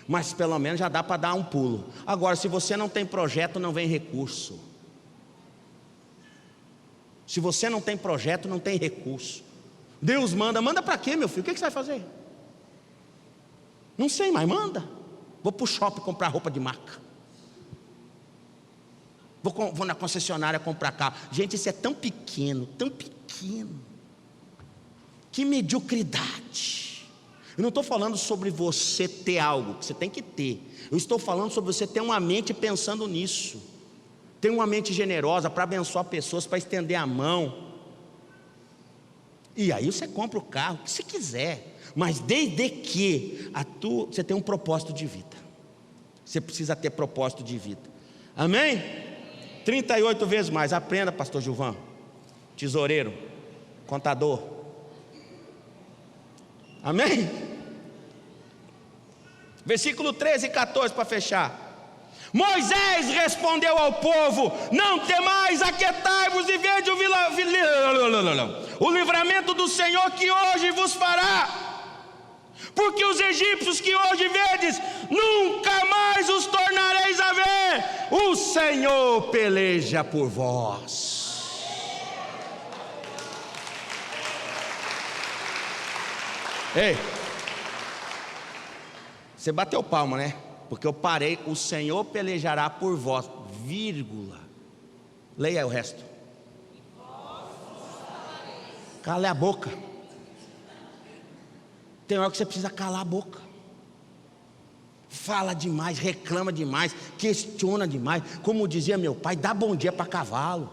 mas pelo menos já dá para dar um pulo. Agora, se você não tem projeto, não vem recurso. Se você não tem projeto, não tem recurso. Deus manda para quê, meu filho? O que você vai fazer? Não sei, mas manda. Vou para o shopping comprar roupa de marca. Vou na concessionária comprar carro. Gente, isso é tão pequeno. Que mediocridade. Eu não estou falando sobre você ter algo que você tem que ter. Eu estou falando sobre você ter uma mente pensando nisso. Ter uma mente generosa para abençoar pessoas, para estender a mão. E aí você compra o carro que você quiser. Mas desde que você tem um propósito de vida. Você precisa ter propósito de vida. Amém? 38 vezes mais. Aprenda, pastor Gilvan, tesoureiro, contador. Amém? Versículo 13 e 14 para fechar. Moisés respondeu ao povo: não temais, aquietai-vos e vede o livramento do Senhor que hoje vos fará. Porque os egípcios que hoje vedes, nunca mais os tornareis a ver. O Senhor peleja por vós. Ei, você bateu palma, né? Porque eu parei. O Senhor pelejará por vós, vírgula. Leia aí o resto. Cale a boca. Tem hora que você precisa calar a boca. Fala demais, reclama demais, questiona demais. Como dizia meu pai, dá bom dia para cavalo.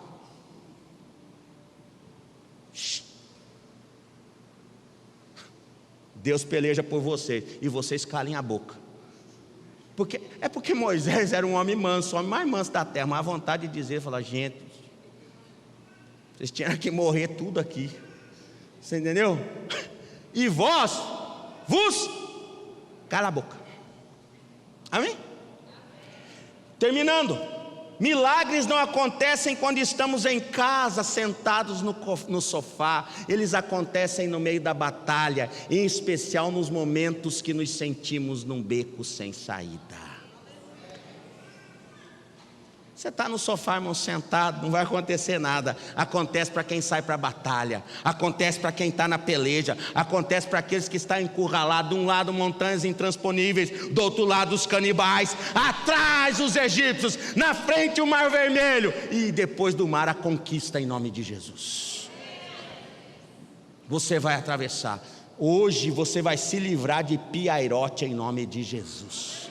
Deus peleja por vocês e vocês calem a boca. Porque Moisés era um homem manso, o homem mais manso da terra. Mas a vontade de dizer, falar: gente, vocês tinham que morrer tudo aqui. Você entendeu? E vós vos cala a boca. Amém? Terminando. Milagres não acontecem quando estamos em casa, sentados no sofá. Eles acontecem no meio da batalha, em especial nos momentos que nos sentimos num beco sem saída. Você está no sofá, irmão, sentado, não vai acontecer nada. Acontece para quem sai para a batalha, acontece para quem está na peleja, acontece para aqueles que estão encurralados. De um lado montanhas intransponíveis, do outro lado os canibais, atrás os egípcios, na frente o mar vermelho, e depois do mar a conquista em nome de Jesus. Você vai atravessar. Hoje você vai se livrar de Piairote em nome de Jesus.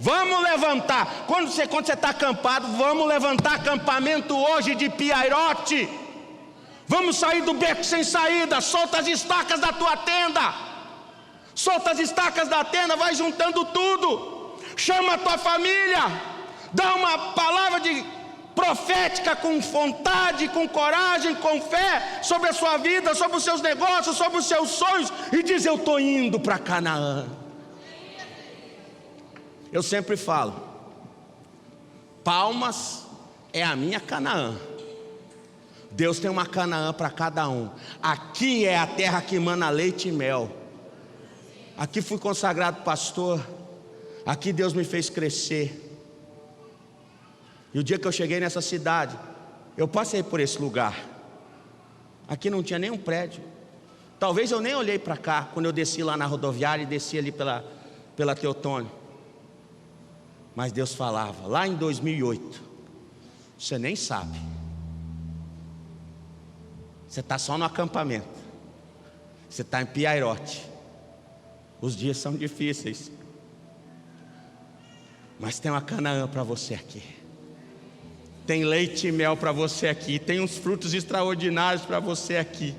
Vamos levantar. Quando você está acampado, vamos levantar acampamento hoje de Piairote. Vamos sair do beco sem saída. Solta as estacas da tua tenda. Solta as estacas da tenda. Vai juntando tudo. Chama a tua família. Dá uma palavra profética com vontade, com coragem, com fé sobre a sua vida, sobre os seus negócios, sobre os seus sonhos. E diz: eu estou indo para Canaã. Eu sempre falo: Palmas é a minha Canaã. Deus tem uma Canaã para cada um. Aqui é a terra que emana leite e mel. Aqui fui consagrado pastor. Aqui Deus me fez crescer. E o dia que eu cheguei nessa cidade, eu passei por esse lugar. Aqui não tinha nenhum prédio. Talvez eu nem olhei para cá quando eu desci lá na rodoviária e desci ali pela Teotônio. Mas Deus falava, lá em 2008, você nem sabe. Você está só no acampamento. Você está em Piairote. Os dias são difíceis. Mas tem uma Canaã para você aqui. Tem leite e mel para você aqui. Tem uns frutos extraordinários para você aqui.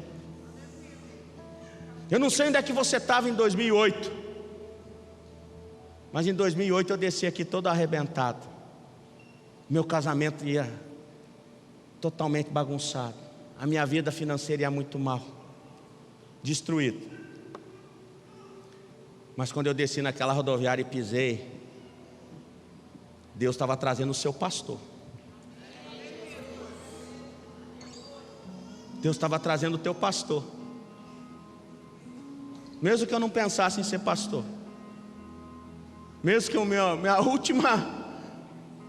Eu não sei onde é que você estava em 2008. Mas em 2008 eu desci aqui todo arrebentado. Meu casamento ia totalmente bagunçado. A minha vida financeira ia muito mal. Destruído. Mas quando eu desci naquela rodoviária e pisei, Deus estava trazendo o seu pastor. Deus estava trazendo o teu pastor. Mesmo que eu não pensasse em ser pastor. Mesmo que o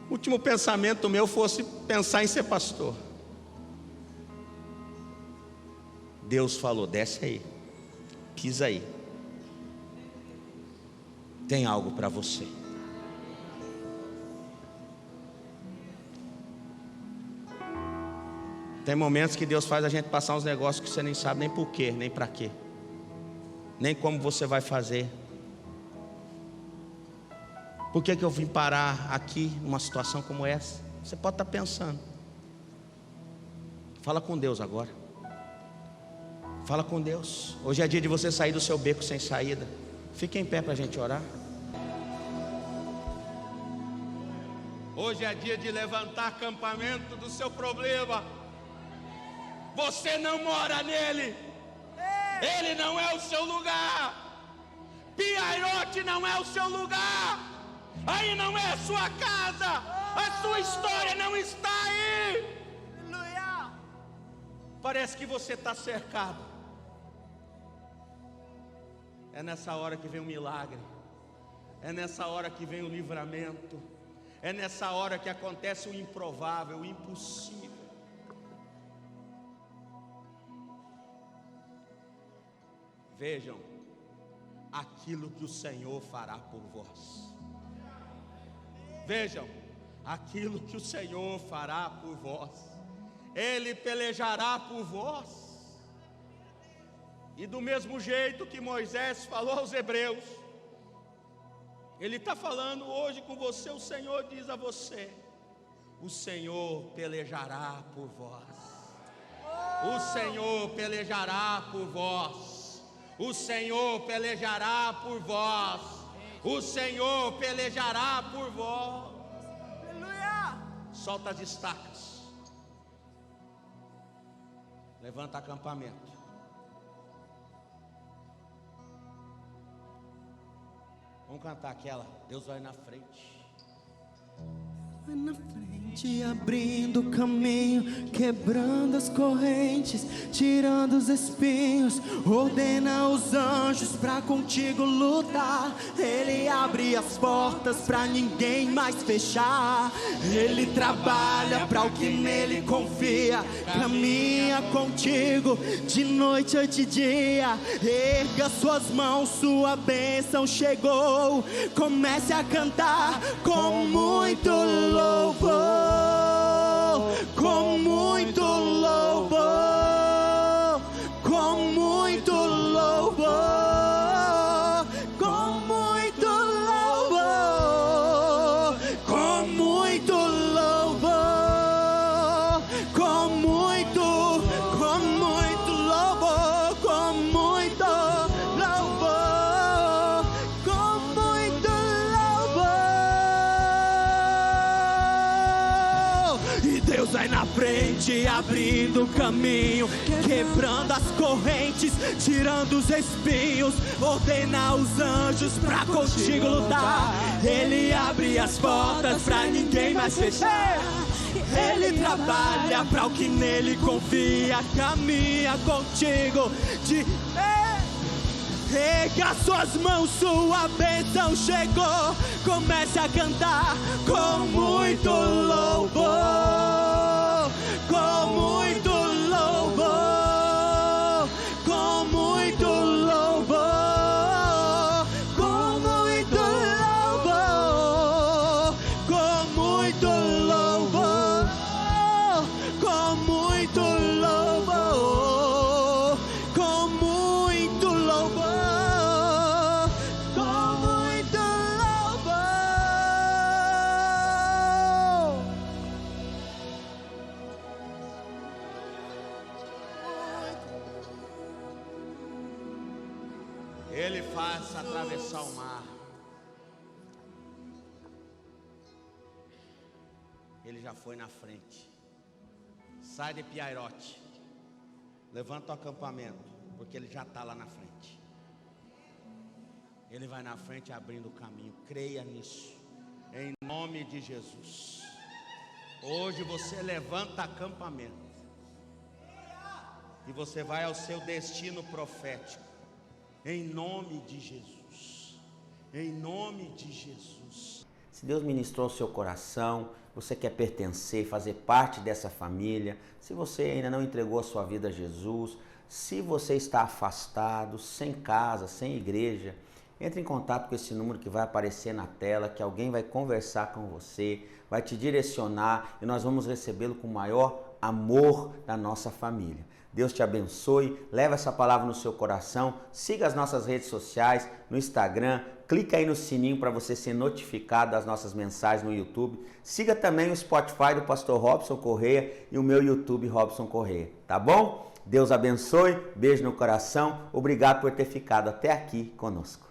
último pensamento meu fosse pensar em ser pastor. Deus falou, desce aí, pisa aí. Tem algo para você. Tem momentos que Deus faz a gente passar uns negócios que você nem sabe nem por quê, nem para quê, nem como você vai fazer. Por que eu vim parar aqui numa situação como essa? Você pode estar pensando. Fala com Deus agora. Fala com Deus. Hoje é dia de você sair do seu beco sem saída. Fique em pé para a gente orar. Hoje é dia de levantar acampamento do seu problema. Você não mora nele. Ele não é o seu lugar. Piairote não é o seu lugar. Aí não é a sua casa. A sua história não está aí. Aleluia. Parece que você está cercado. É nessa hora que vem o milagre. É nessa hora que vem o livramento. É nessa hora que acontece o improvável, o impossível. Vejam aquilo que o Senhor fará por vós. Vejam aquilo que o Senhor fará por vós. Ele pelejará por vós. E do mesmo jeito que Moisés falou aos hebreus, Ele está falando hoje com você. O Senhor diz a você: o Senhor pelejará por vós. O Senhor pelejará por vós. O Senhor pelejará por vós. O Senhor pelejará por vós. Aleluia. Solta as estacas. Levanta acampamento. Vamos cantar aquela, Deus vai na frente. Vai na frente, abrindo o caminho, quebrando as correntes, tirando os espinhos. Ordena os anjos pra contigo lutar. Ele abre as portas pra ninguém mais fechar. Ele trabalha pra o que nele confia. Caminha contigo de noite ou de dia. Erga suas mãos, sua bênção chegou. Comece a cantar com muito louvor, com muito louvor, com muito louvor, com muito louvor, com muito louvor, com muito louvor, com muito louvor, com muito louvor. E Deus vai na frente, abrindo o caminho, quebrando as correntes, tirando os espinhos. Ordena os anjos pra contigo lutar. Ele abre as portas pra ninguém mais fechar. Ele trabalha para o que nele confia, caminha contigo. Erga suas mãos, sua bênção chegou. Comece a cantar com muito louvor, com muito louvor, com muito louvor, com muito louvor, com muito louvor, com muito louvor, com muito louvor. Ele faz atravessar o mar. Ele já foi na frente. Sai de Piairote. Levanta o acampamento, porque ele já está lá na frente. Ele vai na frente abrindo o caminho. Creia nisso. Em nome de Jesus. Hoje você levanta acampamento. E você vai ao seu destino profético. Em nome de Jesus. Em nome de Jesus. Se Deus ministrou o seu coração, você quer pertencer, fazer parte dessa família, se você ainda não entregou a sua vida a Jesus, se você está afastado, sem casa, sem igreja, entre em contato com esse número que vai aparecer na tela, que alguém vai conversar com você, vai te direcionar e nós vamos recebê-lo com o maior amor da nossa família. Deus te abençoe, leva essa palavra no seu coração, siga as nossas redes sociais, no Instagram, clica aí no sininho para você ser notificado das nossas mensagens no YouTube. Siga também o Spotify do Pastor Robson Correia e o meu YouTube Robson Correia, tá bom? Deus abençoe, beijo no coração, obrigado por ter ficado até aqui conosco.